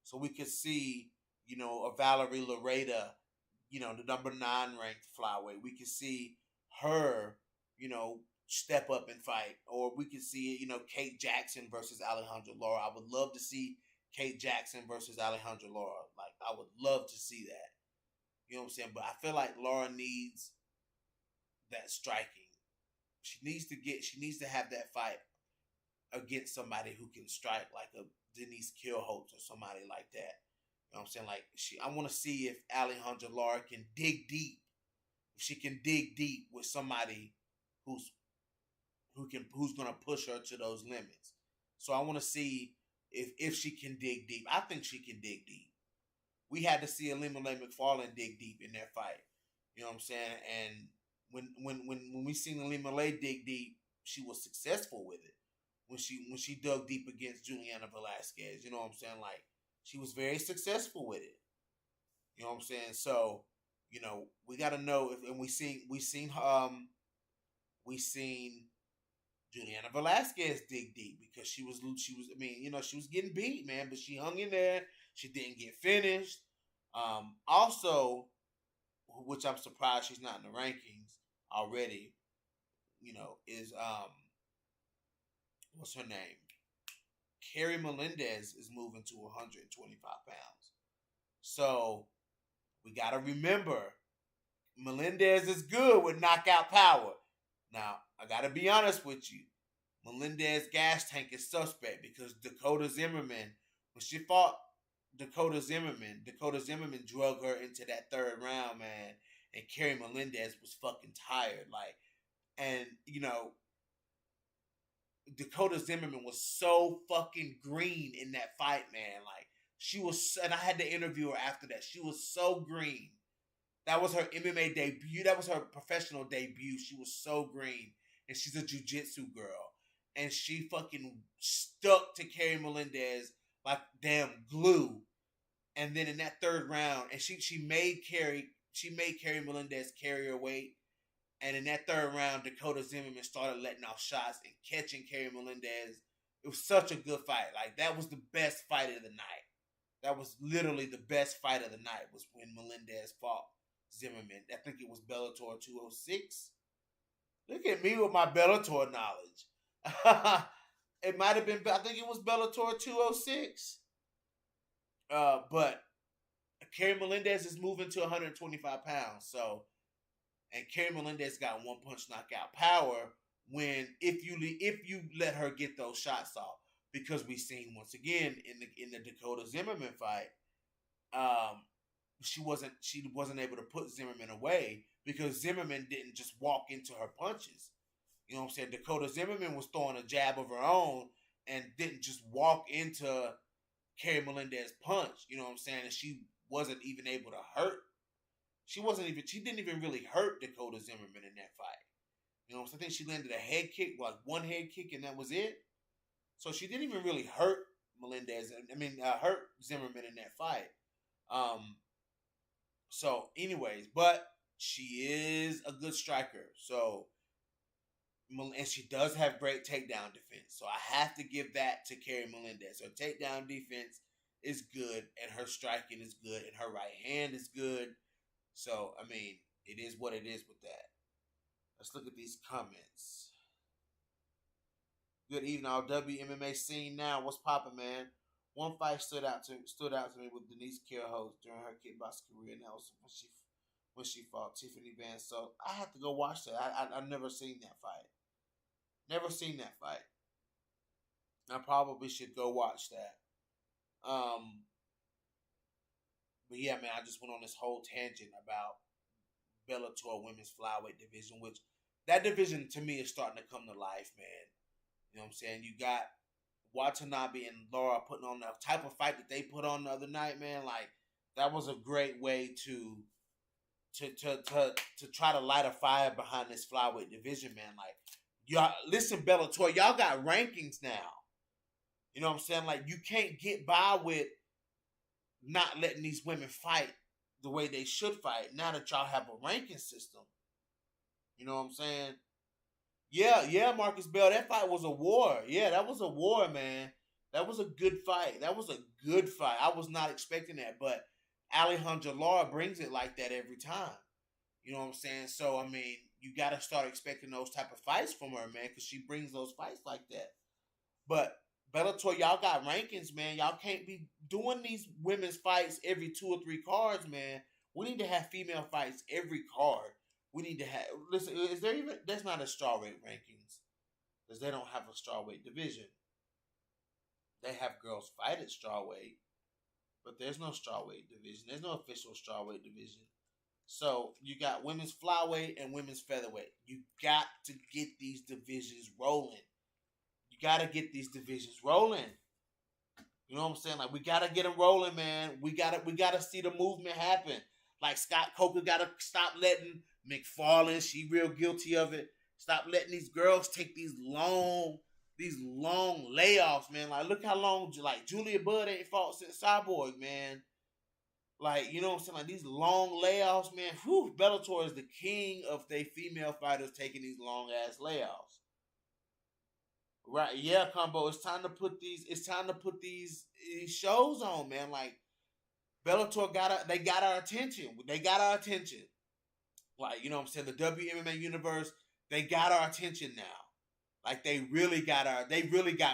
So we could see, a Valerie Loreda, the number 9 ranked flyweight. We could see her, step up and fight. Or we could see, Kate Jackson versus Alejandra Lara. I would love to see Kate Jackson versus Alejandra Lara. Like, I would love to see that. You know what I'm saying? But I feel like Lara needs that striking. She needs to have that fight against somebody who can strike, like a Denise Kill-Holtz or somebody like that. You know what I'm saying? Like I want to see if Alejandra Lara can dig deep. If she can dig deep with somebody who's gonna push her to those limits. So I want to see if she can dig deep. I think she can dig deep. We had to see Alima McFarlane dig deep in that fight. You know what I'm saying? And when we seen Alima dig deep, she was successful with it. When she dug deep against Juliana Velasquez, you know what I'm saying? Like she was very successful with it. You know what I'm saying? So, we got to know if, and we seen Juliana Velasquez dig deep because she was she was getting beat, man, but she hung in there. She didn't get finished. Also, which I'm surprised she's not in the rankings already, is what's her name? Carrie Melendez is moving to 125 pounds. So we got to remember, Melendez is good with knockout power. Now, I got to be honest with you. Melendez gas tank is suspect because Dakota Zimmerman, when she fought Dakota Zimmerman drug her into that third round, man. And Carrie Melendez was fucking tired. And Dakota Zimmerman was so fucking green in that fight, man. Like, she was, and I had to interview her after that. She was so green. That was her MMA debut. That was her professional debut. She was so green. And she's a jiu-jitsu girl. And she fucking stuck to Carrie Melendez like damn glue. And then in that third round, and she made Carrie Melendez carry her weight. And in that third round, Dakota Zimmerman started letting off shots and catching Carrie Melendez. It was such a good fight. Like, that was the best fight of the night. That was literally the best fight of the night, was when Melendez fought Zimmerman. I think it was Bellator 206. Look at me with my Bellator knowledge. It might have been, I think it was Bellator 206. But Carrie Melendez is moving to 125 pounds. So, and Carrie Melendez got one punch knockout power, when if you let her get those shots off, because we seen once again in the Dakota Zimmerman fight, um, she wasn't able to put Zimmerman away because Zimmerman didn't just walk into her punches. You know what I'm saying? Dakota Zimmerman was throwing a jab of her own and didn't just walk into Carrie Melendez's punch. You know what I'm saying? And she wasn't even able to hurt. She didn't even really hurt Dakota Zimmerman in that fight. You know what I'm saying? I think she landed a head kick, like one head kick, and that was it. So she didn't even really hurt hurt Zimmerman in that fight. Um, so, anyways, but she is a good striker. So, and she does have great takedown defense. So I have to give that to Carrie Melendez. Her takedown defense is good, and her striking is good, and her right hand is good. So, I mean, it is what it is with that. Let's look at these comments. Good evening, all WMMA scene now. What's poppin', man? One fight stood out to me with Denise Kearhost during her kickboxing career, and that was when she fought Tiffany Van. So I have to go watch that. I've never seen that fight. Never seen that fight. I probably should go watch that. But yeah, man, I just went on this whole tangent about Bellator women's flyweight division, which that division to me is starting to come to life, man. You know what I'm saying? You got Watanabe and Laura putting on the type of fight that they put on the other night, man. Like, that was a great way to try to light a fire behind this flyweight division, man. Like, y'all listen, Bellator, y'all got rankings now. You know what I'm saying? Like, you can't get by with not letting these women fight the way they should fight now that y'all have a ranking system. You know what I'm saying? Yeah, Marcus Bell, that fight was a war. Yeah, that was a war, man. That was a good fight. I was not expecting that, but Alejandra Lara brings it like that every time. You know what I'm saying? So, I mean, you got to start expecting those type of fights from her, man, because she brings those fights like that. But Bellator, y'all got rankings, man. Y'all can't be doing these women's fights every 2 or 3 cards, man. We need to have female fights every card. We need to have. Listen, is there even? That's not a strawweight rankings, because they don't have a strawweight division. They have girls fight at strawweight, but there's no strawweight division. There's no official strawweight division. So you got women's flyweight and women's featherweight. You got to get these divisions rolling. You got to get these divisions rolling. You know what I'm saying? Like, we got to get them rolling, man. We got to see the movement happen. Like, Scott Coker got to stop letting McFarlane, she real guilty of it. Stop letting these girls take these long layoffs, man. Like, look how long, like, Julia Budd ain't fought since Cyborg, man. Like, you know what I'm saying? Like, these long layoffs, man. Whew, Bellator is the king of they female fighters taking these long ass layoffs. Right? Yeah, Combo. It's time to put these shows on, man. Like, Bellator got our attention. They got our attention. Like, you know what I'm saying? The WMMA universe, they got our attention now. Like, they really got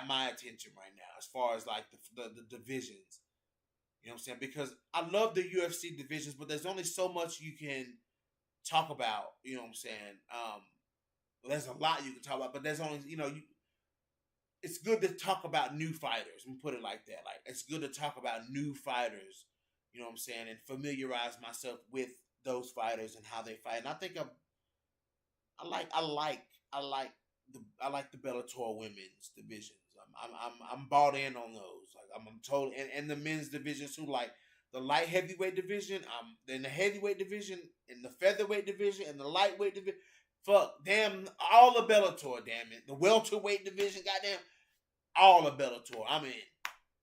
my attention right now as far as, like, the divisions. You know what I'm saying? Because I love the UFC divisions, but there's only so much you can talk about. You know what I'm saying? There's a lot you can talk about, but there's only, it's good to talk about new fighters. Let me put it like that. Like, it's good to talk about new fighters, you know what I'm saying, and familiarize myself with those fighters and how they fight. And I think I like the Bellator women's divisions. I'm bought in on those. Like, I'm totally, and the men's divisions too. Like, the light heavyweight division, in the heavyweight division, in the featherweight division, and the lightweight division. Fuck, damn, all of Bellator, damn it. The welterweight division, goddamn, all of Bellator. I'm in.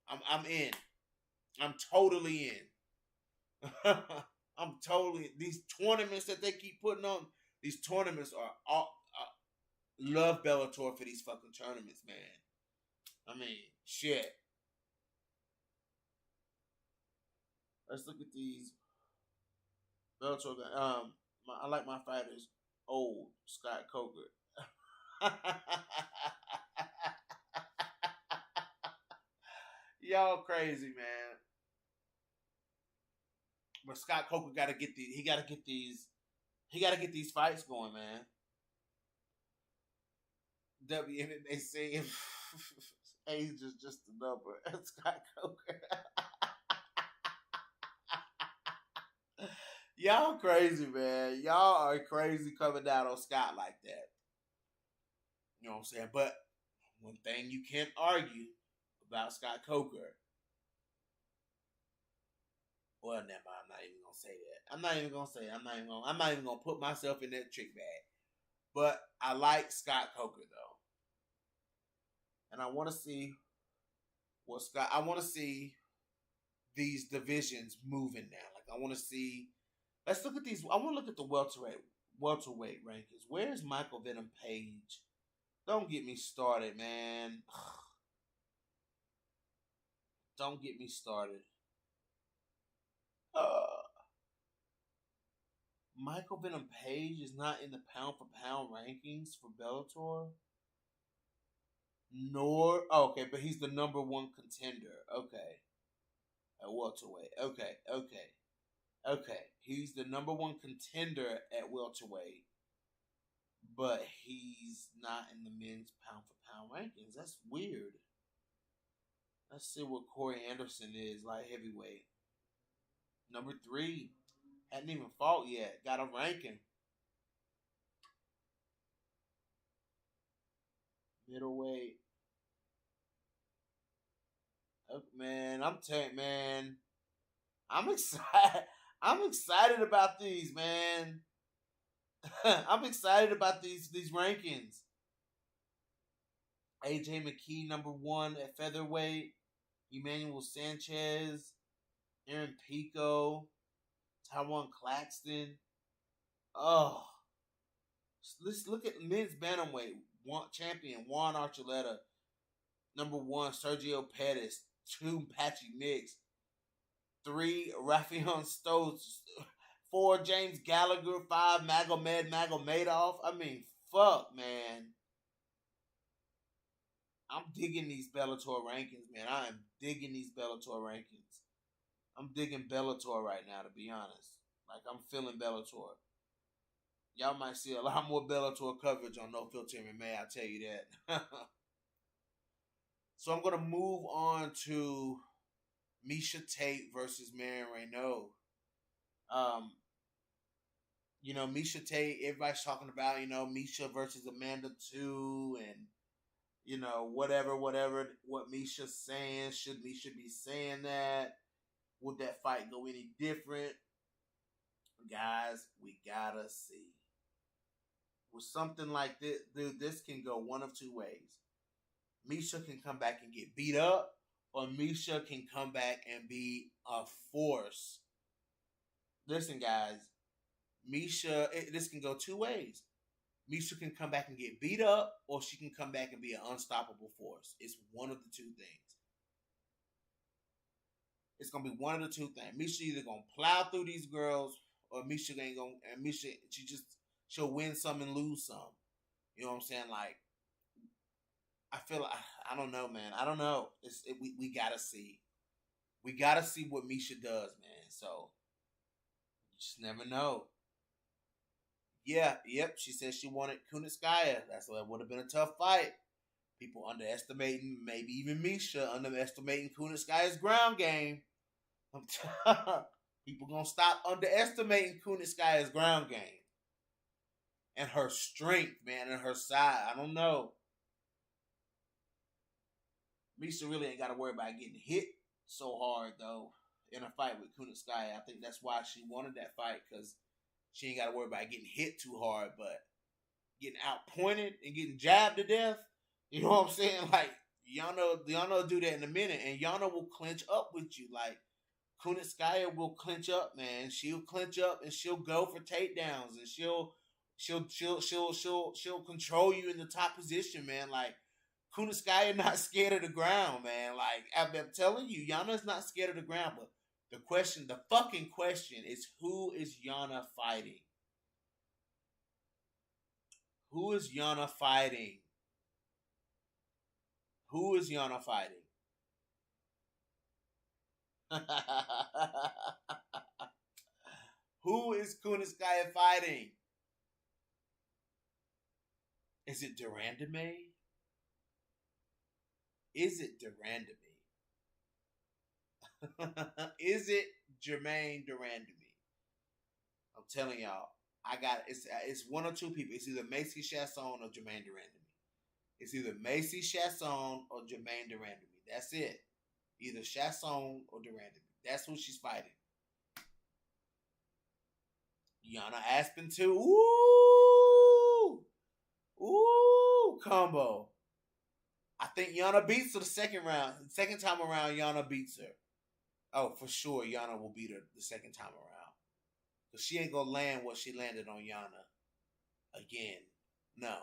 I'm in. I'm totally in. These tournaments that they keep putting on, these tournaments are all, love Bellator for these fucking tournaments, man. I mean, shit. Let's look at these Bellator. I like my fighters old. Scott Coker. Y'all crazy, man. But Scott Coker got to get these. He got to get these fights going, man. WMMA saying age is just a number. Scott Coker. Y'all crazy, man. Y'all are crazy coming down on Scott like that. You know what I'm saying? But one thing you can't argue about Scott Coker. Well, never mind. I'm not even gonna say that. I'm not even gonna say it. I'm not even gonna put myself in that trick bag. But I like Scott Coker though. And I wanna see I wanna see these divisions moving now. Like I wanna see let's look at these. I wanna look at the welterweight rankings. Where's Michael Venom Page? Don't get me started, man. Don't get me started. Michael Venom Page is not in the pound for pound rankings for Bellator. Okay, but he's the number one contender. Okay, at welterweight. Okay. He's the number one contender at welterweight, but he's not in the men's pound for pound rankings. That's weird. Let's see what Corey Anderson is like heavyweight. Number 3. Hadn't even fought yet. Got a ranking. Middleweight. Oh, man, I'm telling you, man. I'm excited. I'm excited about these, man. I'm excited about these rankings. AJ McKee, number 1 at featherweight. Emmanuel Sanchez. Aaron Pico. Tyrone Claxton. Oh. Let's look at men's bantamweight. Champion Juan Archuleta. Number 1, Sergio Pettis. 2, Patchy Mix. 3, Rafael Stokes. 4, James Gallagher. 5, Magomedov. I mean, fuck, man. I'm digging these Bellator rankings, man. I am digging these Bellator rankings. I'm digging Bellator right now, to be honest. Like, I'm feeling Bellator. Y'all might see a lot more Bellator coverage on No Filter MMA, I'll tell you that. So I'm going to move on to Miesha Tate versus Marion Renaud. Miesha Tate, everybody's talking about, Miesha versus Amanda 2 and, whatever, what Miesha's saying. Should Miesha be saying that? Would that fight go any different? Guys, we gotta see. With something like this, dude, this can go one of two ways. Miesha can come back and get beat up, or Miesha can come back and be a force. Listen, guys, this can go two ways. Miesha can come back and get beat up, or she can come back and be an unstoppable force. It's one of the two things. It's gonna be one of the two things. Miesha either gonna plow through these girls, or Miesha ain't gonna. And Miesha, she'll win some and lose some. You know what I'm saying? Like, I feel like I don't know, man. I don't know. We gotta see. We gotta see what Miesha does, man. So you just never know. Yeah, yep. She said she wanted Kunitskaya. That would have been a tough fight. People underestimating, maybe even Miesha underestimating Kunitskaya's ground game. People gonna stop underestimating Kunitskaya's ground game and her strength, man, and her side. I don't know. Miesha really ain't got to worry about getting hit so hard though in a fight with Kunitskaya. I think that's why she wanted that fight, because she ain't got to worry about getting hit too hard, but getting outpointed and getting jabbed to death. You know what I'm saying? Like, Yana do that in a minute, and Yana will clinch up with you. Like, Kunitskaya will clinch up, man. She'll clinch up and she'll go for takedowns, and she'll control you in the top position, man. Like, Kunitskaya not scared of the ground, man. Like, I'm telling you, Yana's not scared of the ground. But the fucking question is, who is Yana fighting? Who is Yana fighting? Who is Yana fighting? Who is Kunitskaya fighting? Is it Durandame? Is it Durandamy? Is it Jermaine Durandamy? I'm telling y'all, I got it's one or two people. It's either Macy Chasson or Jermaine Durandamy. It's either Macy Chasson or Jermaine Durandamy. That's it. Either Chasson or Durandamy. That's who she's fighting. Yana Aspen too. Ooh, combo. I think Yana beats her the second round. The second time around, Yana beats her. Oh, for sure, Yana will beat her the second time around. Because she ain't going to land what she landed on Yana again. No.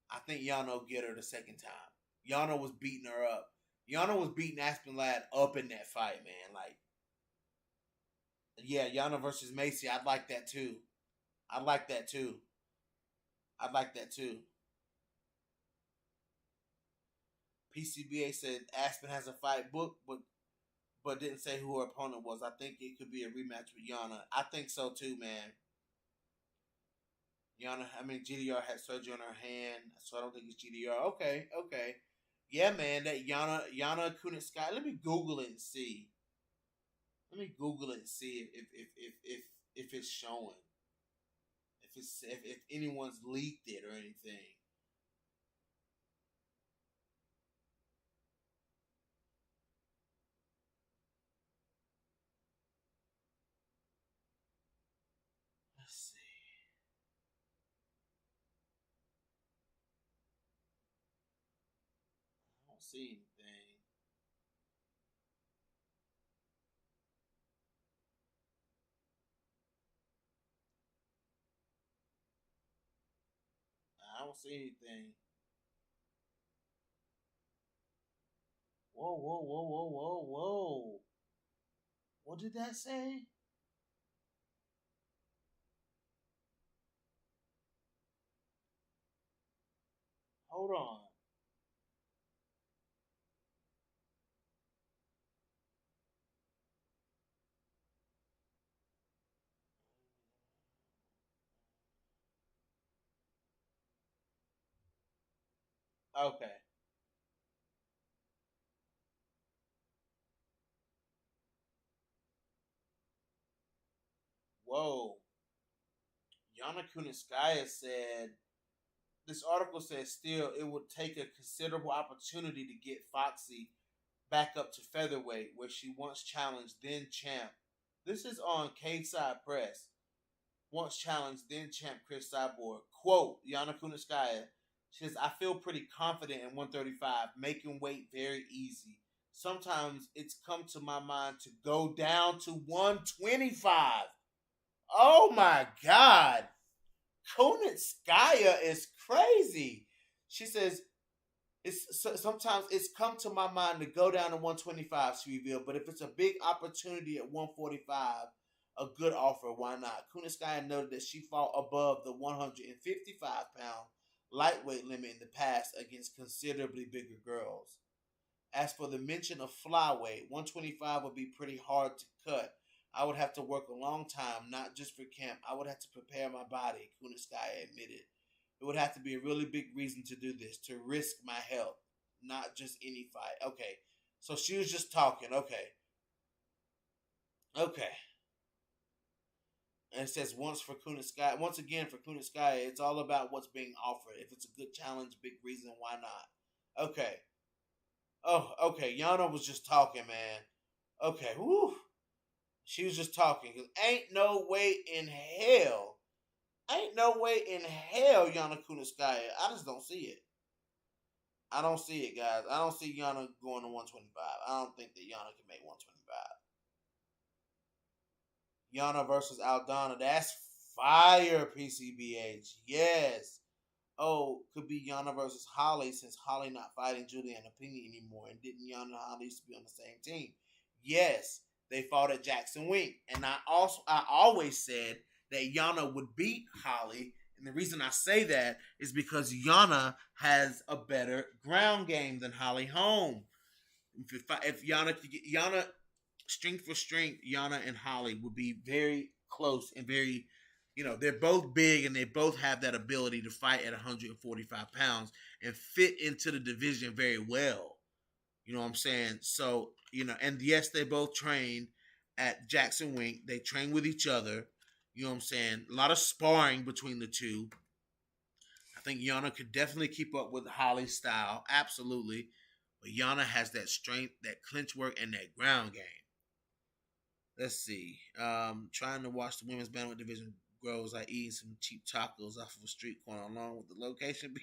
I think Yana will get her the second time. Yana was beating her up. Yana was beating Aspen Ladd up in that fight, man. Like, yeah, Yana versus Macy. I'd like that too. I'd like that too. I'd like that too. PCBA said Aspen has a fight booked, but didn't say who her opponent was. I think it could be a rematch with Yana. I think so too, man. Yana, I mean, GDR had surgery on her hand, so I don't think it's GDR. Okay. Yeah, man, that Yana Kunitskaya. Let me Google it and see. Let me Google it and see if it's showing. If anyone's leaked it or anything. Let's see. I don't see anything. I don't see anything. Whoa. What did that say? Hold on. Okay. Whoa. Yana Kunitskaya said, this article says still it would take a considerable opportunity to get Foxy back up to featherweight, where she once challenged then champ. This is on Cage Side Press. Once challenged then champ Chris Cyborg. Quote, Yana Kunitskaya. She says, I feel pretty confident in 135, making weight very easy. Sometimes it's come to my mind to go down to 125. Oh my God. Kunitskaya is crazy. She says, sometimes it's come to my mind to go down to 125, she revealed, but if it's a big opportunity at 145, a good offer, why not? Kunitskaya noted that she fought above the 155-pound lightweight limit in the past against considerably bigger girls. As for the mention of flyweight, 125 would be pretty hard to cut. I would have to work a long time, not just for camp. I would have to prepare my body, Kunitskaya admitted. It would have to be a really big reason to do this, to risk my health, not just any fight. Okay, so she was just talking. Okay. And it says once again for Kunitskaya, it's all about what's being offered. If it's a good challenge, big reason, why not? Okay. Oh, okay. Yana was just talking, man. Okay, whoo. She was just talking. Ain't no way in hell. Yana Kunitskaya. I just don't see it. I don't see it, guys. I don't see Yana going to 125. I don't think that Yana can make 125. Yana versus Aldana. That's fire, PCBH. Yes. Oh, could be Yana versus Holly, since Holly not fighting Juliana Pena anymore, and didn't Yana and Holly used to be on the same team? Yes, they fought at Jackson Wink, and I always said that Yana would beat Holly, and the reason I say that is because Yana has a better ground game than Holly Holm. If Yana could get Yana strength for strength, Yana and Holly would be very close and very, they're both big and they both have that ability to fight at 145 pounds and fit into the division very well. You know what I'm saying? So, and yes, they both train at Jackson Wink. They train with each other. You know what I'm saying? A lot of sparring between the two. I think Yana could definitely keep up with Holly's style. Absolutely. But Yana has that strength, that clinch work, and that ground game. Let's see. Trying to watch the women's bantamweight division grows like eating some cheap tacos off of a street corner along with the location.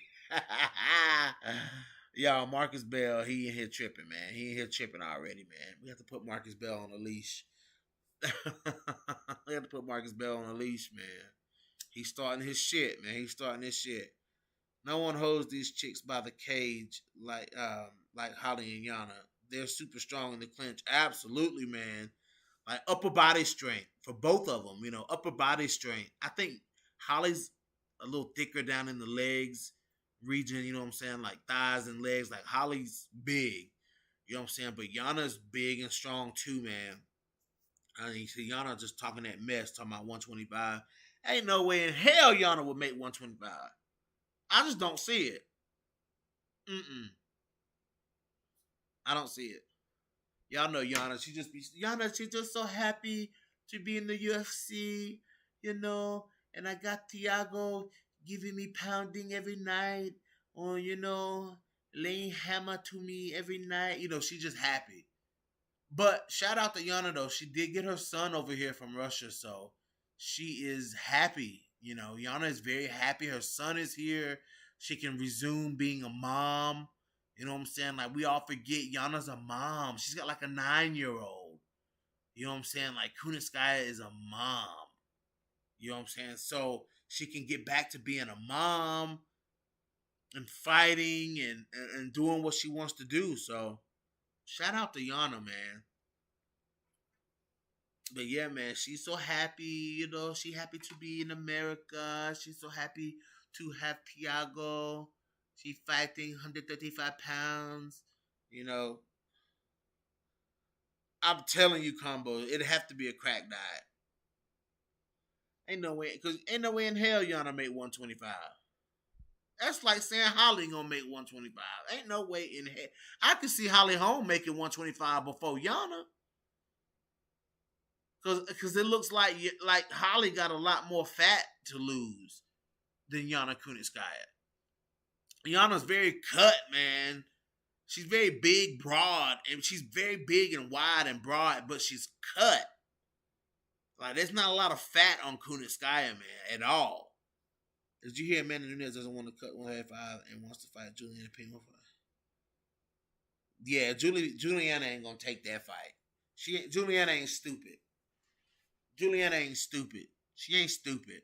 Y'all, Marcus Bell, he in here tripping, man. He in here tripping already, man. We have to put Marcus Bell on a leash. We have to put Marcus Bell on a leash, man. He's starting his shit, man. He's starting his shit. No one holds these chicks by the cage like Holly and Yana. They're super strong in the clinch. Absolutely, man. Like upper body strength for both of them. Upper body strength. I think Holly's a little thicker down in the legs region. You know what I'm saying? Like thighs and legs. Like Holly's big. You know what I'm saying? But Yana's big and strong too, man. I mean, see, Yana just talking that mess, talking about 125. Ain't no way in hell Yana would make 125. I just don't see it. I don't see it. Y'all know Yana. She's just so happy to be in the UFC, And I got Thiago giving me pounding every night, or laying hammer to me every night. She's just happy. But shout out to Yana though. She did get her son over here from Russia, so she is happy. Yana is very happy. Her son is here. She can resume being a mom. You know what I'm saying? Like we all forget Yana's a mom. She's got like a 9-year-old. You know what I'm saying? Like Kunitskaya is a mom. You know what I'm saying? So she can get back to being a mom and fighting and doing what she wants to do. So shout out to Yana, man. But yeah, man, she's so happy, she happy to be in America. She's so happy to have Tiago. She fighting 135 pounds. You know, I'm telling you, Combo, it'd have to be a crack diet. Ain't no way in hell Yana make 125. That's like saying Holly gonna make 125. Ain't no way in hell. I could see Holly Holm making 125 before Yana. Because it looks like Holly got a lot more fat to lose than Yana Kunitskaya. Yana's very cut, man. She's very big, broad, and she's very big and wide and broad, but she's cut. Like there's not a lot of fat on Kunitskaya, man, at all. Did you hear Amanda Nunes doesn't want to cut 105 and wants to fight Juliana Pino? Yeah, Juliana ain't gonna take that fight. Juliana ain't stupid. Juliana ain't stupid. She ain't stupid.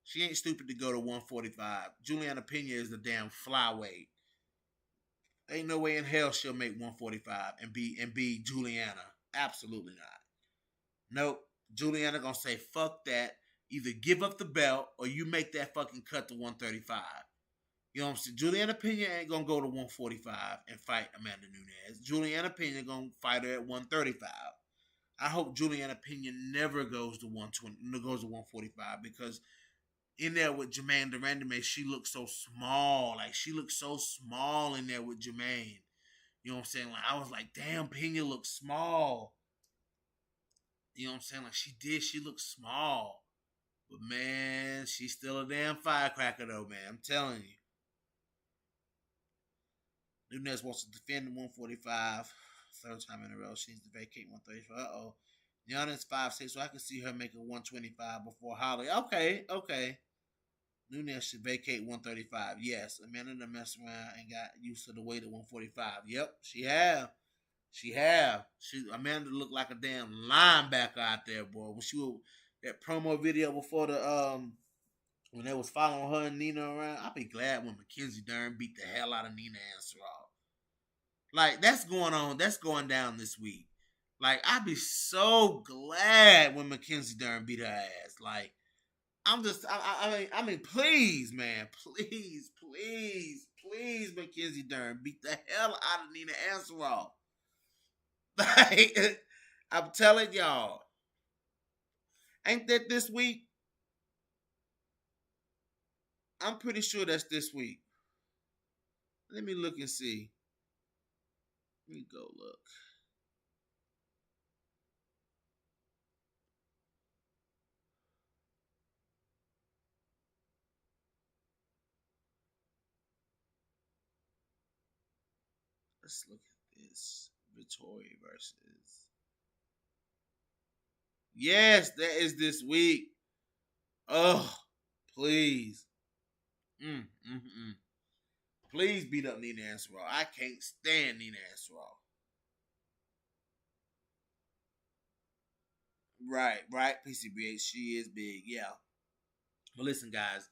She ain't stupid to go to 145. Juliana Pena is the damn flyweight. Ain't no way in hell she'll make 145 and be Juliana. Absolutely not. Nope. Juliana gonna say fuck that. Either give up the belt or you make that fucking cut to 135. You know what I'm saying? Juliana Pena ain't gonna go to 145 and fight Amanda Nunes. Juliana Pena gonna fight her at 135. I hope Juliana Pena never goes to 120, goes to 145 because in there with Jermaine Durandame, she looks so small. Like she looks so small in there with Jermaine. You know what I'm saying? Like I was like, damn, Pena looks small. You know what I'm saying? Like she looks small. But man, she's still a damn firecracker though, man. I'm telling you. Nunes wants to defend the 145. Third time in a row. She needs to vacate 135. Uh-oh. Giannis 5'6", so I can see her making 125 before Holly. Okay. Nunes should vacate 135. Yes, Amanda done messed around and got used to the weight at 145. Yep, she have. Amanda looked like a damn linebacker out there, boy. When she was that promo video before the when they was following her and Nina around, I'll be glad when Mackenzie Dern beat the hell out of Nina Ansaroff. Like that's going on. That's going down this week. Like I'd be so glad when Mackenzie Dern beat her ass. Like I mean, please, man, please, Mackenzie Dern beat the hell out of Nina Ansaroff. Like I'm telling y'all, ain't that this week? I'm pretty sure that's this week. Let me look and see. Let me go look. Let's look at this. Vittori versus. Yes, that is this week. Oh, please. Mm. Please beat up Nina Ansaroff. I can't stand Nina Ansaroff. Right. PCBH, she is big. Yeah. But listen, guys,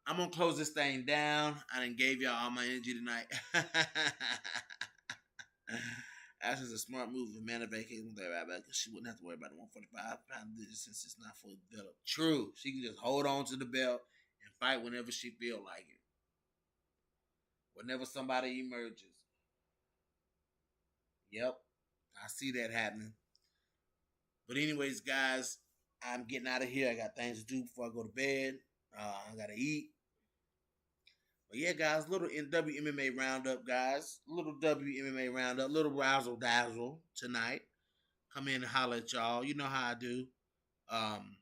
I'm gonna close this thing down. I done gave y'all all my energy tonight. Ash is a smart move. Amanda vacates with that rabbi because she wouldn't have to worry about the 145-pound digit since it's not fully developed. True. She can just hold on to the belt and fight whenever she feel like it. Whenever somebody emerges. Yep. I see that happening. But anyways, guys, I'm getting out of here. I got things to do before I go to bed. I gotta eat. But yeah, guys, little WMMA roundup, guys. Little WMMA roundup, little razzle dazzle tonight. Come in and holler at y'all. You know how I do. Um,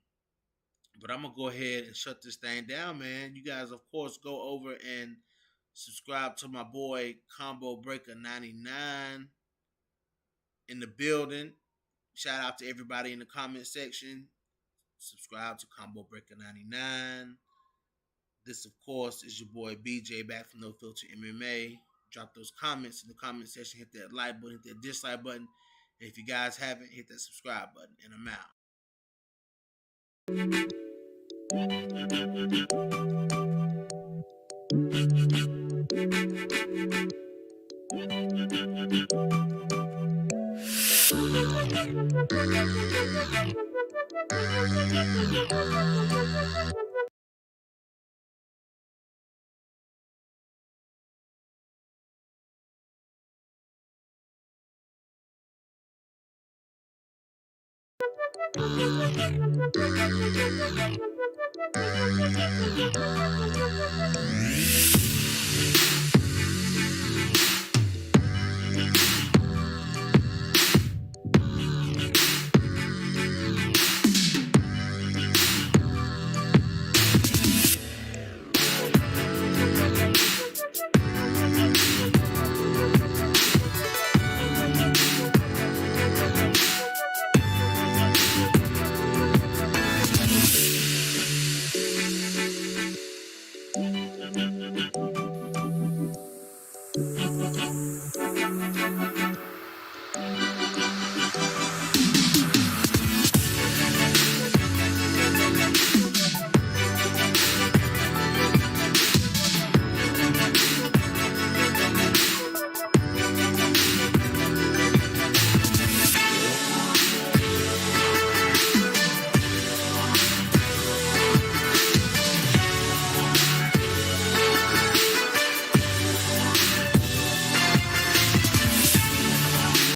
but I'm gonna go ahead and shut this thing down, man. You guys, of course, go over and subscribe to my boy Combo Breaker 99 in the building. Shout out to everybody in the comment section. Subscribe to Combo Breaker 99. This, of course, is your boy BJ back from No Filter MMA. Drop those comments in the comment section. Hit that like button, hit that dislike button. And if you guys haven't, hit that subscribe button. And I'm out.